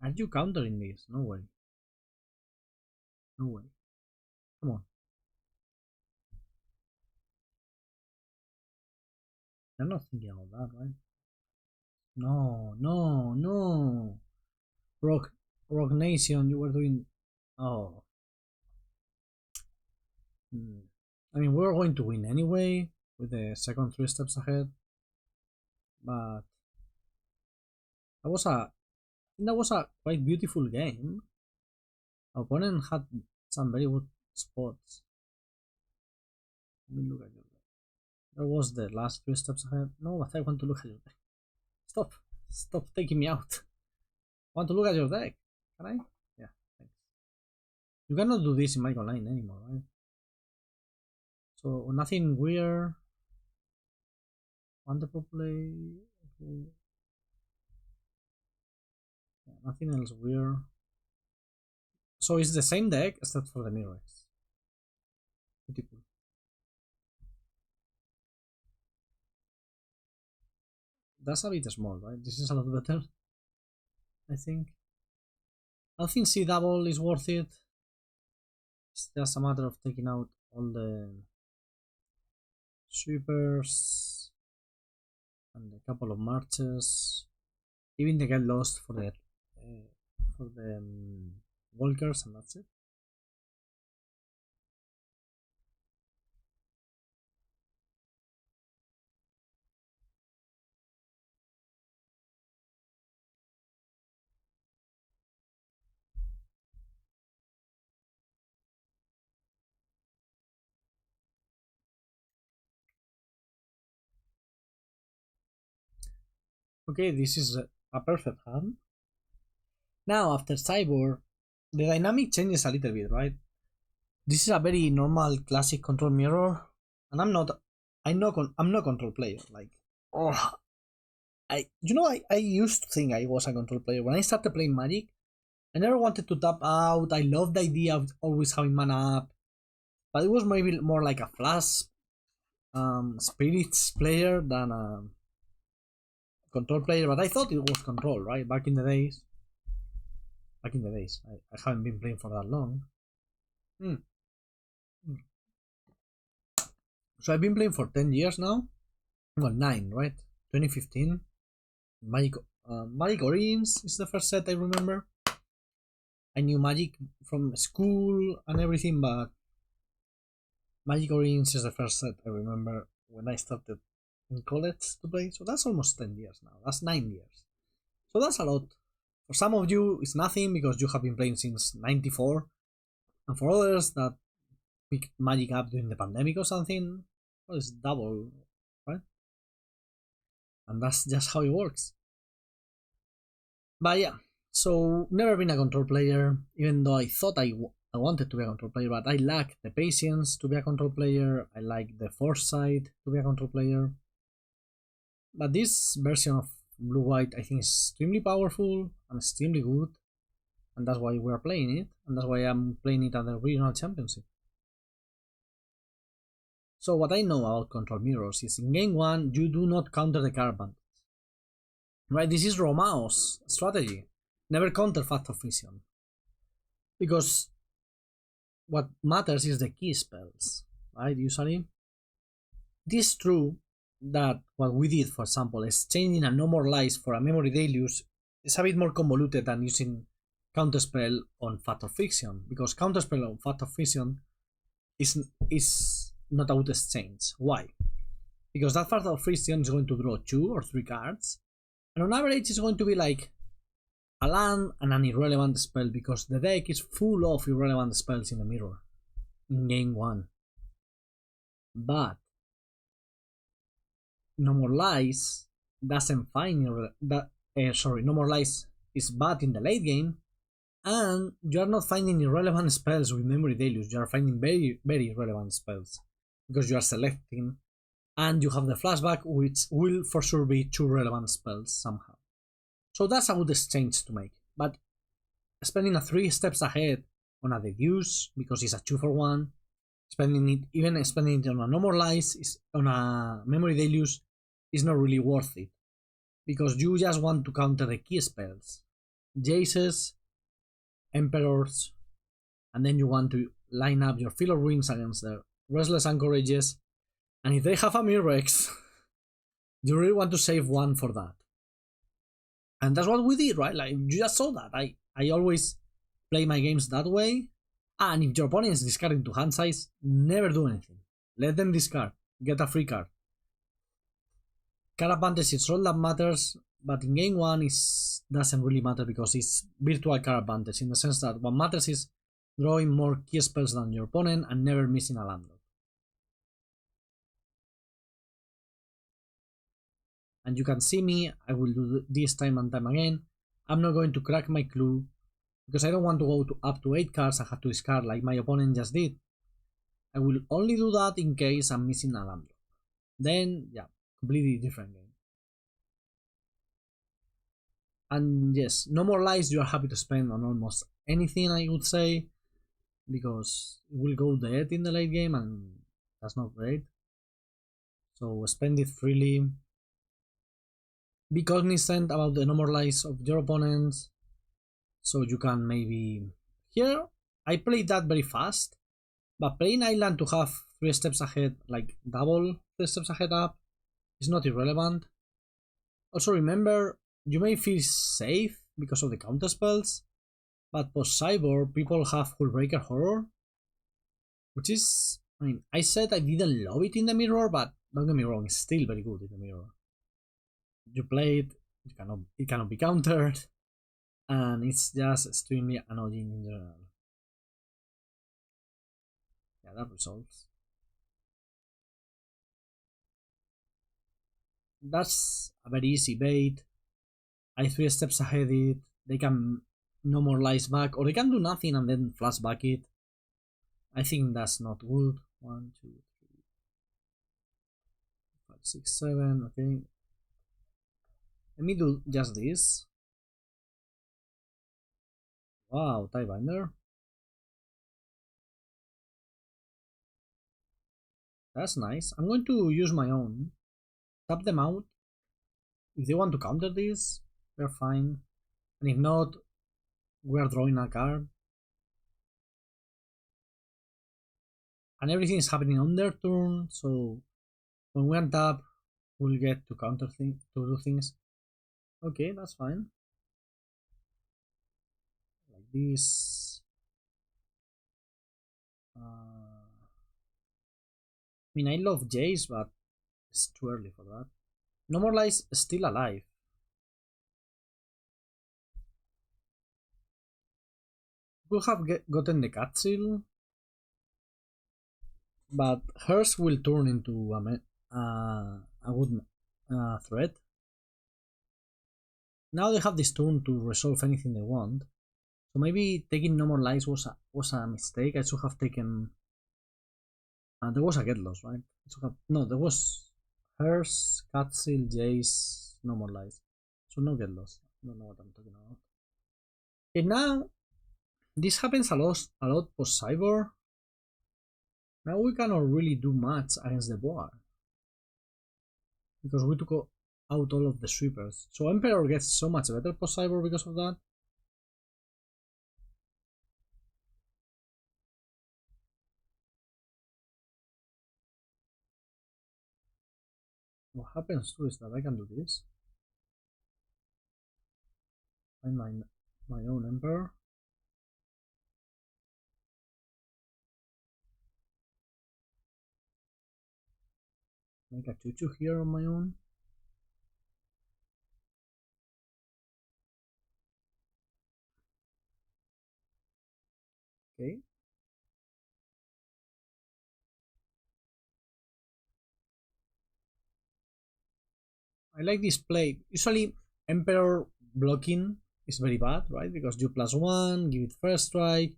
Are you countering this? No way. No way. Come on. You're not thinking about that, right? No, no, no. Rock Nation, you were doing... Oh. I mean, we were going to win anyway, with the second 3 steps ahead. But... I think that was a quite beautiful game. Our opponent had some very good spots. Let me look at your deck. That was the last 3 steps ahead. No, but I want to look at your deck. Stop. Stop taking me out. I want to look at your deck. Can I? Yeah, thanks. You cannot do this in Magic Online anymore, right? So, nothing weird. Depopulate. Okay. Yeah, nothing else weird. So, it's the same deck except for the Mirex. Pretty cool. That's a bit small, right? This is a lot better, I think. I think C double is worth it. It's just a matter of taking out all the sweepers and a couple of marches. Even they get lost for the walkers, and that's it. Okay, this is a perfect hand. Now, after Sideboard, the dynamic changes a little bit, right? This is a very normal classic control mirror, and I'm not control player. Like, oh, I used to think I was a control player when I started playing Magic. I never wanted to tap out. I loved the idea of always having mana up, but it was maybe more like a flash spirits player than a control player. But I thought it was control, right? Back in the days. I haven't been playing for that long. Hmm. So I've been playing for 10 years now. Well, 9, right? 2015. Magic, Magic Origins is the first set I remember. I knew Magic from school and everything, but Magic Origins is the first set I remember when I started in college to play. So that's almost 10 years now. That's 9 years. So that's a lot. For some of you, it's nothing because you have been playing since 94. And for others that picked Magic up during the pandemic or something, well, it's double, right? And that's just how it works. But yeah, so never been a control player, even though I thought I wanted to be a control player, but I lack the patience to be a control player. I like the foresight to be a control player. But this version of Blue White I think is extremely powerful and extremely good, and that's why we're playing it, and that's why I'm playing it at the regional championship. So what I know about control mirrors is in game 1 you do not counter the card advantage. Right, this is Romao's strategy. Never counter Factor Fission. Because what matters is the key spells, right, usually. It is true that what we did, for example, is changing a No More Lies for a Memory Deluge is a bit more convoluted than using Counterspell on Factor Fiction, because Counterspell on Factor Fiction is not a good exchange. Why? Because that Factor Fiction is going to draw 2 or 3 cards, and on average it's going to be like a land and an irrelevant spell, because the deck is full of irrelevant spells in the mirror in game 1. But No More Lies doesn't find that. No More Lies is bad in the late game, and you are not finding irrelevant spells with Memory Deluge. You are finding very, very irrelevant spells because you are selecting, and you have the flashback, which will for sure be 2 relevant spells somehow. So that's a good exchange to make. But spending a 3 steps ahead on a Deduce because it's a 2 for 1, spending it on a No More Lies is on a Memory Deluge is not really worth it, because you just want to counter the key spells, Jaces, Emperors, and then you want to line up your Field of Ruins against the Restless Anchorages, and if they have a Mirrex, you really want to save 1 for that. And that's what we did, right? Like, you just saw that. I always play my games that way. And if your opponent is discarding to hand size, never do anything. Let them discard. Get a free card. Card advantage is all that matters, but in game 1 it doesn't really matter because it's virtual card advantage, in the sense that what matters is drawing more key spells than your opponent and never missing a land drop. And you can see me, I will do this time and time again. I'm not going to crack my clue, because I don't want to go up to 8 cards and have to discard like my opponent just did. I will only do that in case I'm missing a land drop. Then, yeah, completely different game. And yes, No More Lies you are happy to spend on almost anything, I would say, because it will go dead in the late game and that's not great. So spend it freely. Be cognizant about the No More Lies of your opponents, so you can maybe... Here, I played that very fast, but playing Island to have 3 steps ahead, like double 3 steps ahead up, is not irrelevant. Also remember, you may feel safe because of the counter spells, but post Sideboard people have Hullbreaker Horror, which is... I mean, I said I didn't love it in the mirror, but don't get me wrong, it's still very good in the mirror. You play it, it cannot be countered, and it's just extremely annoying in general. Yeah, that resolves. That's a very easy bait. I 3 steps ahead it, they can normalize back, or they can do nothing and then flash back it. I think that's not good. 1, 2, 3, 5, 6, 7. Okay. Let me do just this. Wow, Tidebinder. That's nice. I'm going to use my own. Tap them out. If they want to counter this, they're fine. And if not, we're drawing a card. And everything is happening on their turn, so when we untap, we'll get to counter things, to do things. Okay, that's fine. Like this. I mean, I love Jace, but it's too early for that. No More Lies is still alive. Could have gotten the Kutzil, but hers will turn into a good threat. Now they have this turn to resolve anything they want. So maybe taking No More Lies was a mistake. I should have taken. There was a get loss, right? No, there was hers, Kutzil, Jace, No More Lies. So no get loss. I don't know what I'm talking about. Okay, now this happens a lot post Cyber. Now we cannot really do much against the board because we took out all of the sweepers. So Emperor gets so much better post Cyber because of that. What happens too is that I can do this. Find my own Emperor. Make a 2-2 here on my own. Okay. I like this play. Usually Emperor blocking is very bad, right? Because you +1, give it first strike,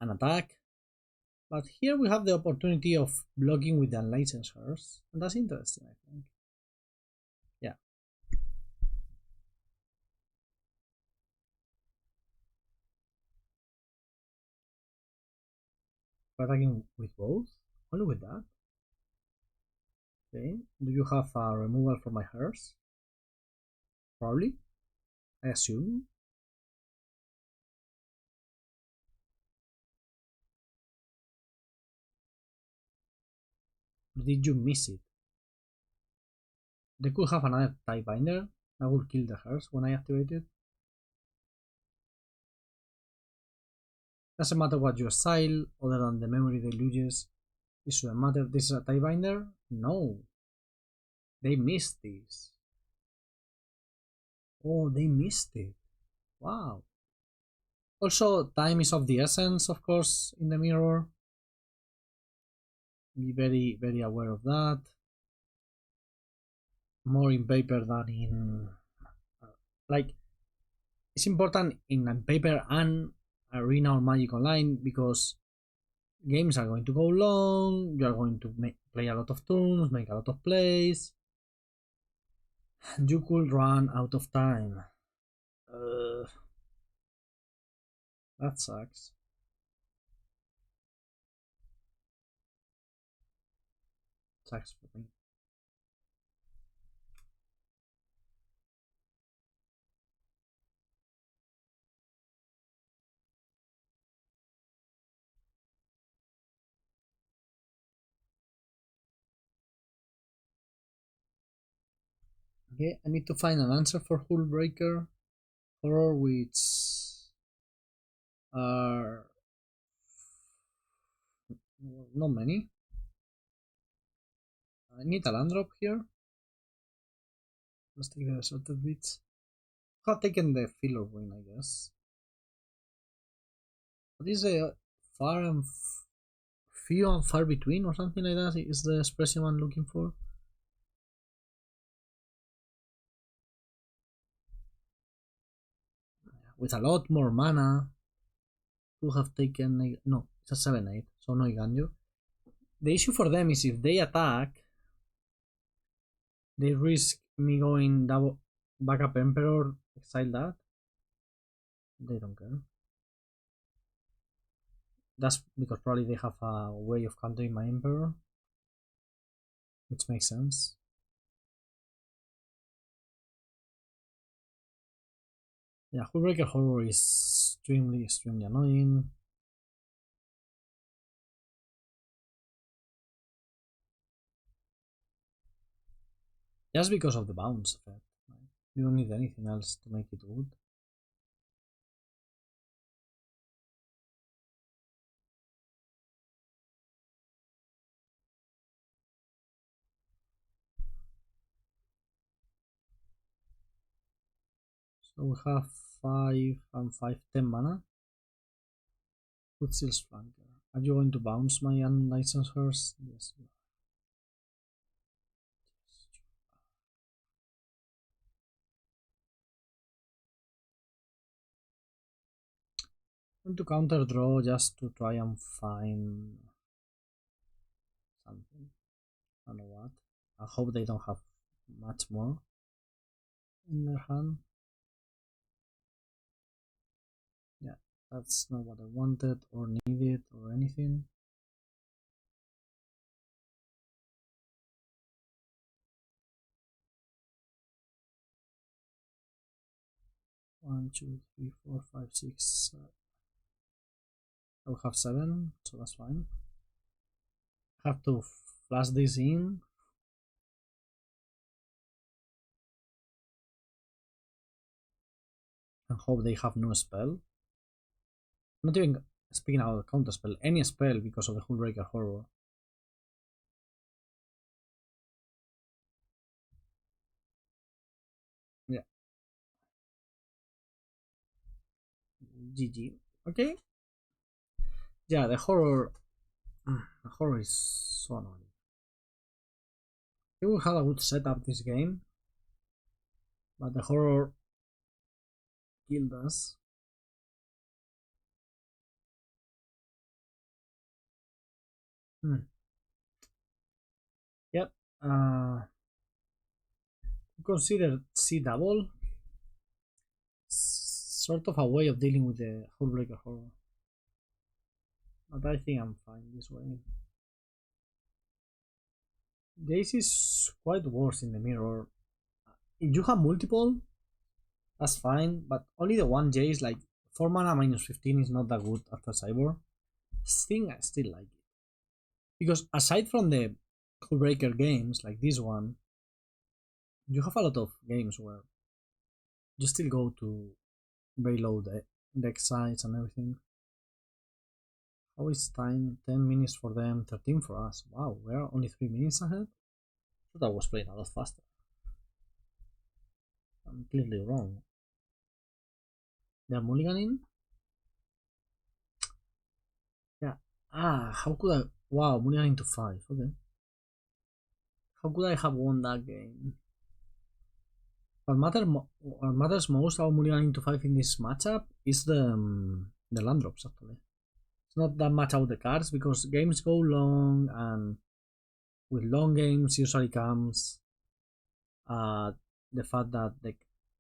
and attack. But here we have the opportunity of blocking with the unlicensed hearse, and that's interesting, I think. Yeah. Attacking with both? Only with that? Okay. Do you have a removal for my hearse? Probably. I assume. Or did you miss it? They could have another Tidebinder. I will kill the hearse when I activate it. Doesn't matter what your style, other than the Memory Deluges. It shouldn't matter. This is a Tidebinder? No. They missed this. Oh, they missed it. Wow. Also, time is of the essence, of course, in the mirror. Be very, very aware of that. More in paper than in... Like, it's important in paper and Arena or Magic Online because games are going to go long, you are going to play a lot of turns, make a lot of plays. You could run out of time. That sucks. Sucks for me. Okay, I need to find an answer for Hullbreaker Horror, which are not many. I need a land drop here. Let's take the assorted bits. Have taken the filler win, I guess. What is a far and few and far between or something like that is the expression I'm looking for. with a lot more mana, could have taken... No, it's a 7-8, so no Eiganjo. The issue for them is if they attack, they risk me going double backup Emperor, exile that. They don't care. That's because probably they have a way of countering my Emperor, which makes sense. Yeah, Hullbreaker Horror is extremely annoying. Just because of the bounce effect. Right? You don't need anything else to make it good. So we have 5 and 5, 10 mana. Kutzil's flanker. Are you going to bounce my unlicensed horse? Yes. I'm going to counter draw just to try and find something. I don't know what. I hope they don't have much more in their hand. Yeah, that's not what I wanted or needed or anything. One, two, three, four, five, six. I will have 7, so that's fine. I have to flash this in. And hope they have no spell. Not even speaking out of the counter spell, any spell because of the Hullbreaker Horror. Yeah. GG. Okay. Yeah, the horror. The horror is so annoying. We will have a good setup this game, but the horror killed us. Yep. Consider C double. Sort of a way of dealing with the Hullbreaker Horror. But I think I'm fine this way. Jace is quite worse in the mirror. If you have multiple, that's fine, but only the one Jace, like 4 mana minus 15 is not that good after Sideboard. I still like it. Because aside from the Hullbreaker games, like this one, you have a lot of games where you still go to very low deck size and everything. How is time? 10 minutes for them, 13 for us. Wow, we're only 3 minutes ahead? I thought I was playing a lot faster. I'm clearly wrong. They're mulliganing? Yeah. How could I? Wow, mulliganing to 5. Okay. How could I have won that game? What matters most about mulliganing to 5 in this matchup is the land drops, actually. It's not that much about the cards because games go long, and with long games usually comes the fact that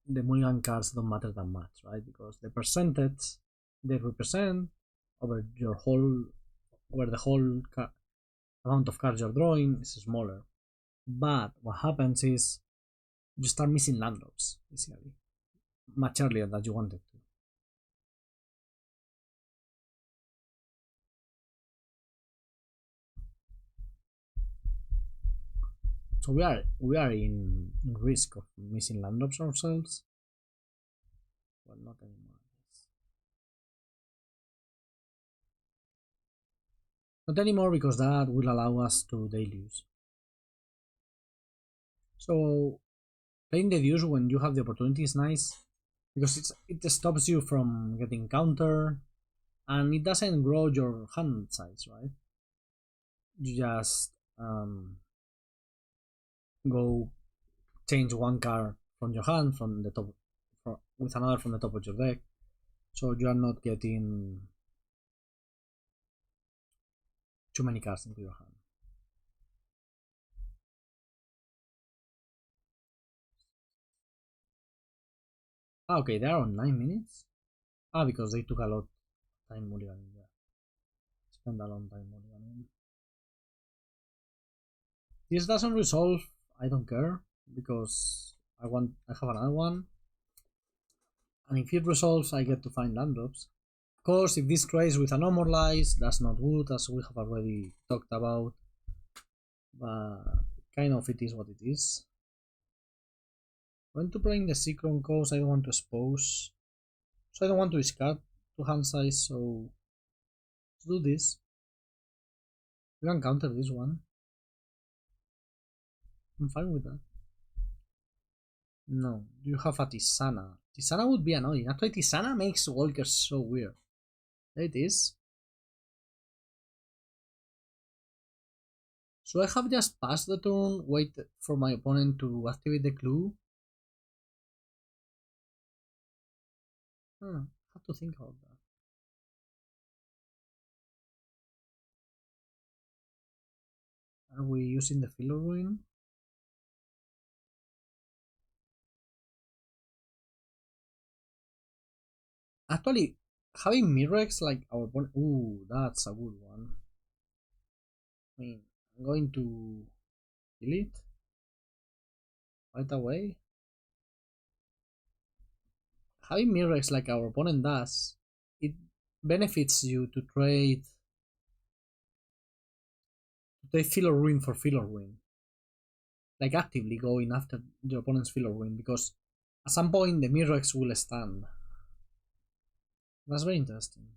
the mulligan cards don't matter that much, right? Because the percentage they represent over the whole amount of cards you're drawing is smaller. But what happens is you start missing land drops, basically, much earlier than you wanted to. So we are in risk of missing land drops ourselves. Well, not anymore. Not anymore because that will allow us to deluge. So playing Deduce when you have the opportunity is nice because it stops you from getting counter and it doesn't grow your hand size, right? You just go change one card from your hand from the top with another from the top of your deck. so you are not getting too many cards into your hand. Ah, okay, they are on 9 minutes. Ah, because they took a lot of time mulliganing. Yeah, spend a long time mulliganing. This doesn't resolve. I don't care because I have another one, and if it resolves, I get to find land drops. Of course, if this trades with a normalize, that's not good, as we have already talked about. But kind of it is what it is. Going to play in the Seachrome Coast, I don't want to expose. So I don't want to discard to hand size, so let's do this. We can counter this one. I'm fine with that. No, you have a Tishana. Tishana would be annoying. Actually, Tishana makes walkers so weird. There it is. So I have just passed the turn, wait for my opponent to activate the clue. I have to think about that. Are we using the filler ruin? Actually, having Mirex like our opponent. Ooh, that's a good one. I mean, I'm going to kill it right away. Having Mirex like our opponent does, it benefits you to trade filler ruin for filler ruin. Like actively going after your opponent's filler ruin, because at some point the Mirex will stand. That's very interesting.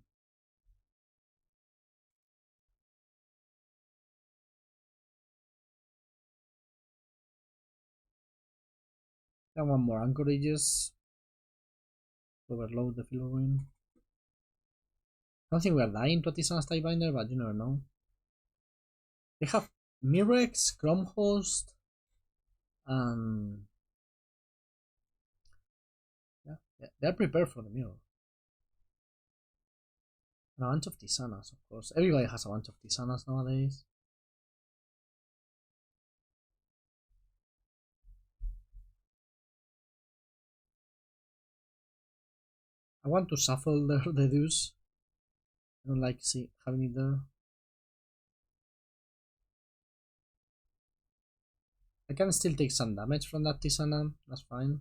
And one more anchorages. Overload the filler ruin. I don't think we are dying to Tishana's Tidebinder, but you never know. They have Mirex, Chrome Host, and yeah, they're prepared for the mirror. And a bunch of Tishanas, of course. Everybody has a bunch of Tishanas nowadays. I want to shuffle the Deduce. I don't like having it there. I can still take some damage from that Tishana, that's fine.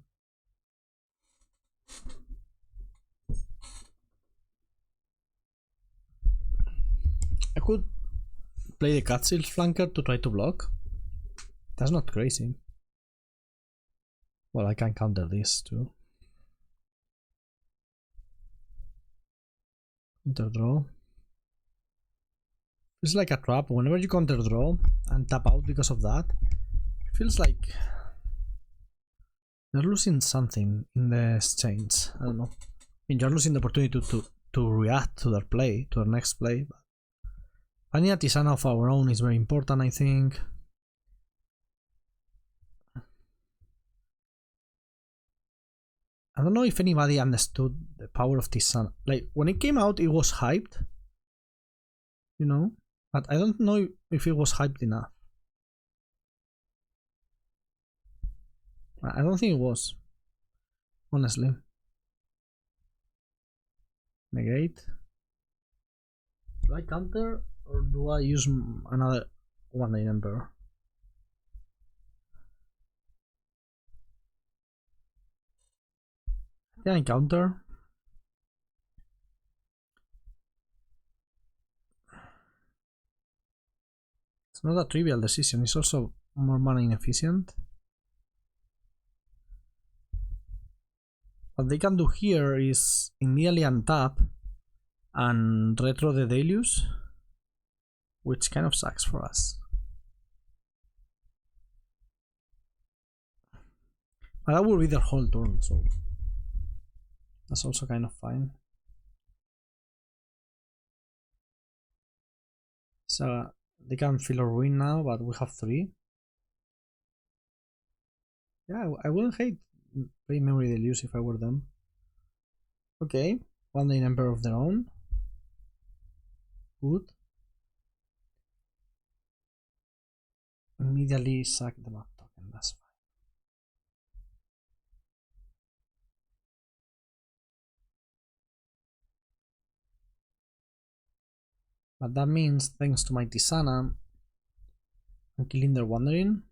I could play the Kutzil flanker to try to block. That's not crazy. Well, I can counter this too. Counter draw. It's like a trap. Whenever you counter draw and tap out because of that, it feels like you're losing something in the exchange. I don't know. I mean, you're losing the opportunity to react to their play, to their next play. But finding a Tishana of our own is very important, I think. I don't know if anybody understood the power of Tishana. Like, when it came out, it was hyped. You know? But I don't know if it was hyped enough. I don't think it was. Honestly. Negate. Do I counter or do I use another one-day Emperor? Can I counter? It's not a trivial decision, it's also more mana inefficient. What they can do here is immediately untap and retro the Deluge, which kind of sucks for us. But that will be their whole turn, so that's also kind of fine. So they can feel a ruin now, but we have 3. Yeah, I wouldn't hate playing Memory Deluge if I were them. Okay, Wandering Emperor of their own. Good. Immediately sack the map token, that's fine. But that means, thanks to my Tishana, I'm killing their Wandering.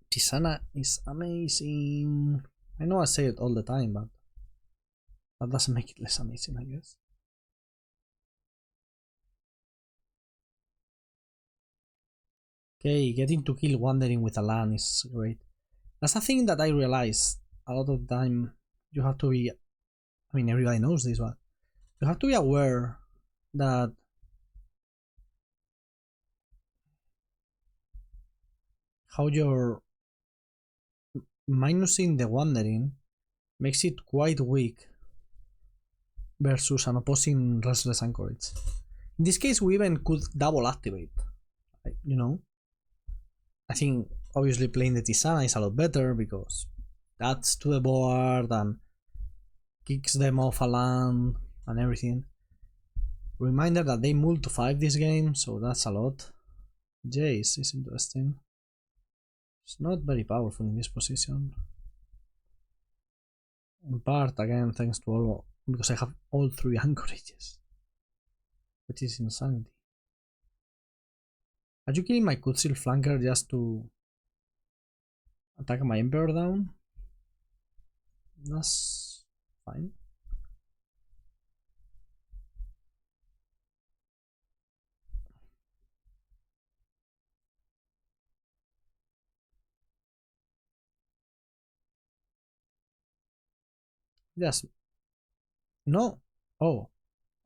Tishana is amazing. I know I say it all the time, but that doesn't make it less amazing, I guess. Okay, getting to kill Wandering with a land is great. That's a thing that I realized a lot of the time. You have to be, I mean, everybody knows this, but you have to be aware that how you're minusing the Wandering makes it quite weak versus an opposing Restless Anchorage. In this case, we even could double activate, you know. I think obviously playing the Tishana is a lot better because that's to the board and kicks them off a land and everything. Reminder that they mulled to 5 this game, so that's a lot. Jace is interesting. It's not very powerful in this position. In part, again, thanks to all, because I have all 3 anchorages, which is insanity. Are you killing my Kutzil flanker just to attack my Emperor down? That's fine. Yes. No. Oh,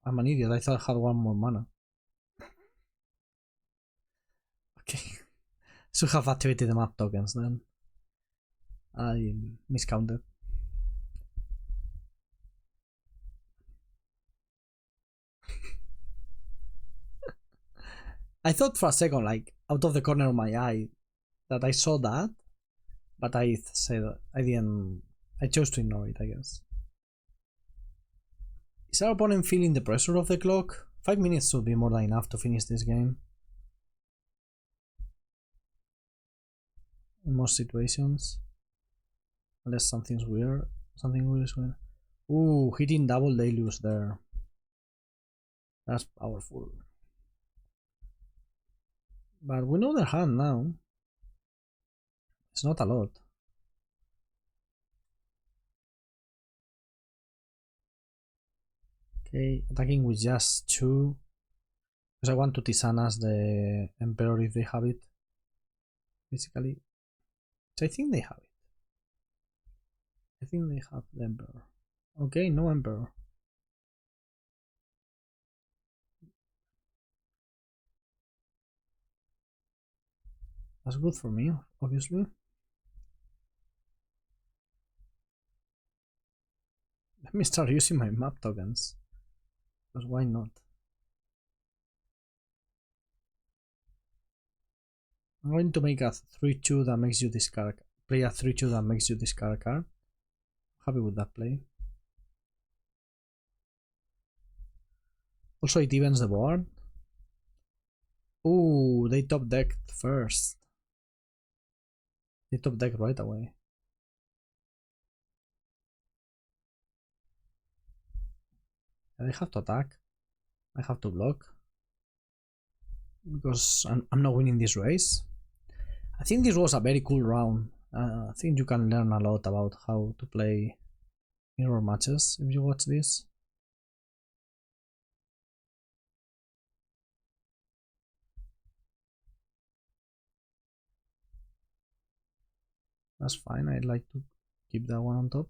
I'm an idiot. I thought I had 1 more mana. Okay. Should have activated the map tokens then. I miscounted. I thought for a second, like, out of the corner of my eye, that I saw that, but I said I didn't. I chose to ignore it, I guess. Is our opponent feeling the pressure of the clock? 5 minutes should be more than enough to finish this game. In most situations. Unless something's weird. Something weird is weird. Ooh, hitting double Deluge there. That's powerful. But we know their hand now. It's not a lot. Okay, attacking with just 2. Because I want to Tishana's the Emperor if they have it. Basically. Which I think they have it. I think they have the Emperor. Okay, no Emperor. That's good for me, obviously. Let me start using my map tokens. Because why not? I'm going to make a 3-2 that makes you discard. Play a 3-2 that makes you discard a card. Happy with that play. Also, it evens the board. Ooh, they top decked first. They top deck right away. I have to attack. I have to block. Because I'm not winning this race. I think this was a very cool round. I think you can learn a lot about how to play mirror matches if you watch this. That's fine, I'd like to keep that one on top.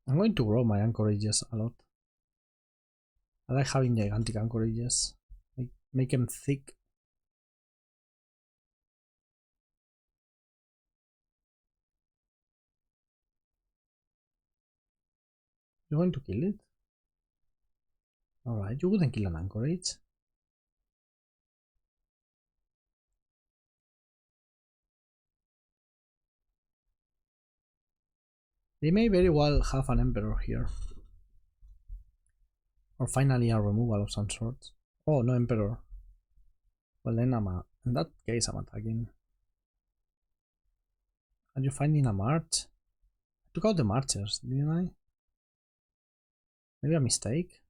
I'm going to grow my anchorages a lot. I like having gigantic anchorages. Make them thick. You're going to kill it? Alright, you wouldn't kill an Anchorage. They may very well have an Emperor here. Or finally a removal of some sort. Oh, no Emperor. Well then in that case I'm attacking. Are you finding a march? I took out the marchers, didn't I? Maybe a mistake?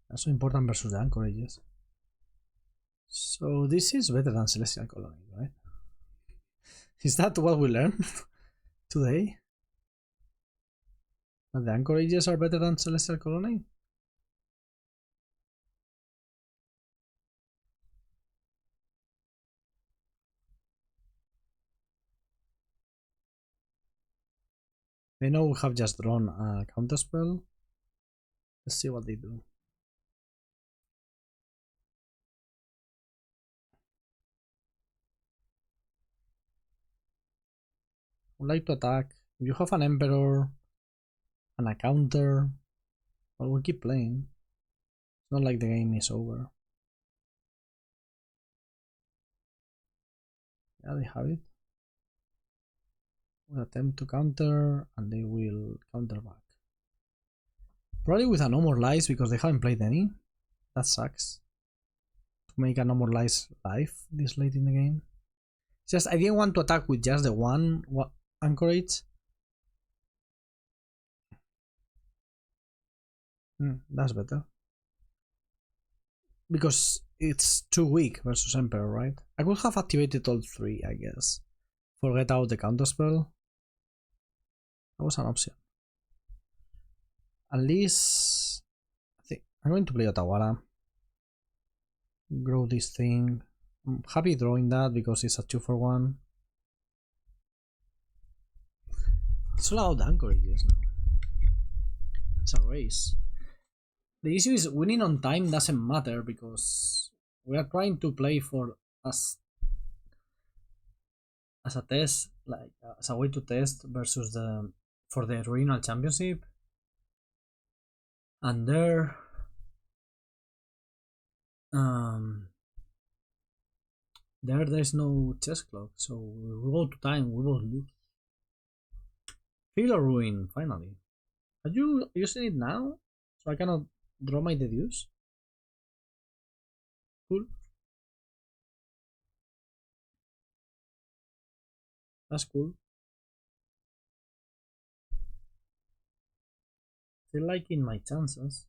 That's so important versus the Anchorages. So this is better than Celestial Colony, right? Is that what we learned today? That the Anchorages are better than Celestial Colony? They know we have just drawn a counterspell. Let's see what they do. Would like to attack. If you have an Emperor and a counter, well, we'll keep playing. It's not like the game is over. Yeah, they have it. We'll attempt to counter and they will counter back. Probably with a no more lies because they haven't played any. That sucks. To make a no more lies live this late in the game. It's just I didn't want to attack with just the one Anchorage. That's better. Because it's too weak versus Emperor, right? I could have activated all three, I guess. Forget out the counterspell. That was an option. At least I think I'm going to play Otawara. Grow this thing. I'm happy drawing that because it's a 2-for-1. It's all about the Anchorages now. It's a race. The issue is winning on time doesn't matter because we are trying to play for us as a test, like as a way to test versus for the regional championship. And there's no chess clock, so we go to time, we will lose. Feel or ruin, finally. Are you using it now? So I cannot draw my Deduce? Cool. That's cool. Still liking my chances.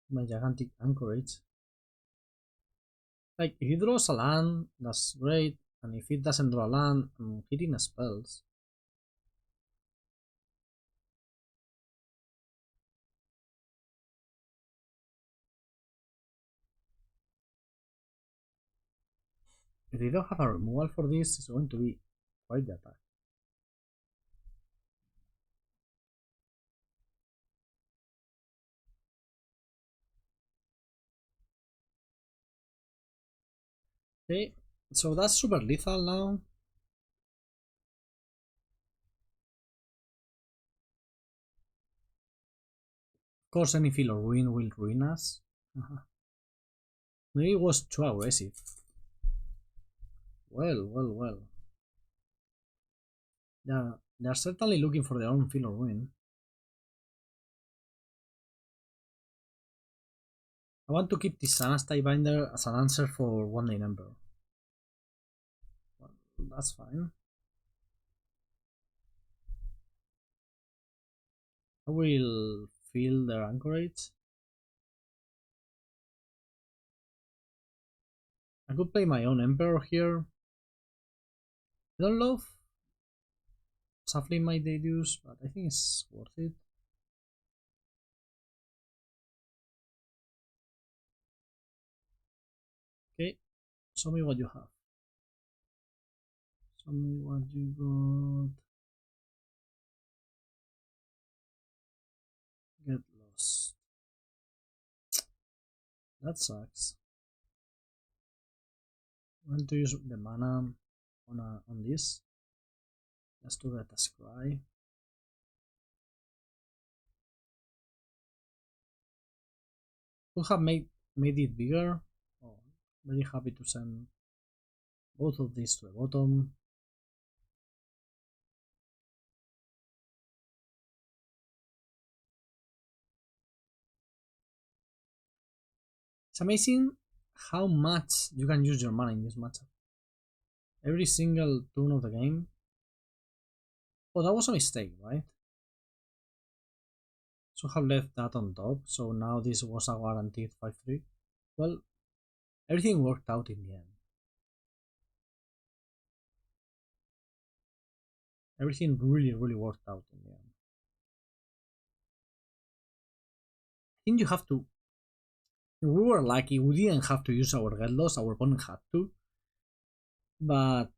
My gigantic Anchorage. Like, if he draws a land, that's great. And if it doesn't draw a land, I'm hitting spells. If they don't have a removal for this, it's going to be quite the attack. Okay, so that's super lethal now. Of course, any feel or ruin will ruin us. Maybe it was too aggressive. Well. They're certainly looking for their own feel or ruin. I want to keep Tishana's Tidebinder as an answer for One Day Number. Well, that's fine. I will fill their Anchorage. I could play my own Emperor here. I don't love shuffling my Deduce, but I think it's worth it. Okay, show me what you have. Show me what you got. Get lost. That sucks. I'm going to use the mana on this just to get a scry. Could have made it bigger. Oh, very happy to send both of these to the bottom. It's amazing how much you can use your mana in this matchup. Every single turn of the game. Oh, that was a mistake, right? Should have left that on top, so now this was a guaranteed 5-3. Well, everything worked out in the end. Everything really worked out in the end. I think you have to... We were lucky, we didn't have to use our Get Lost, our opponent had to. But...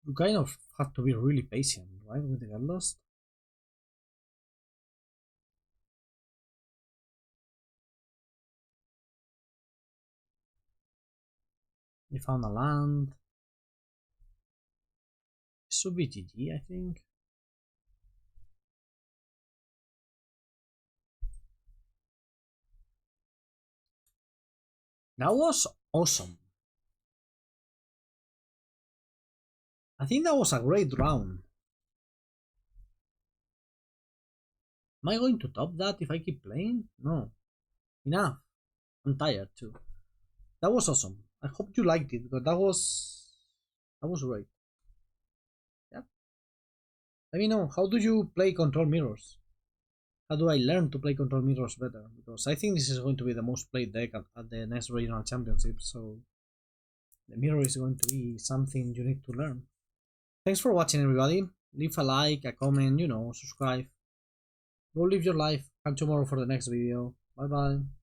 you kind of have to be really patient, right, with the Get Lost. You found a land. It should be GG, I think. That was awesome. I think that was a great round. Am I going to top that if I keep playing? No. Enough. I'm tired too. That was awesome. I hope you liked it because that was great. Yeah. Let me know, how do you play control mirrors? How do I learn to play control mirrors better? Because I think this is going to be the most played deck at the next regional championship, so the mirror is going to be something you need to learn. Thanks for watching, everybody. Leave a like, a comment, you know, subscribe. Go live your life. Come tomorrow for the next video. Bye bye.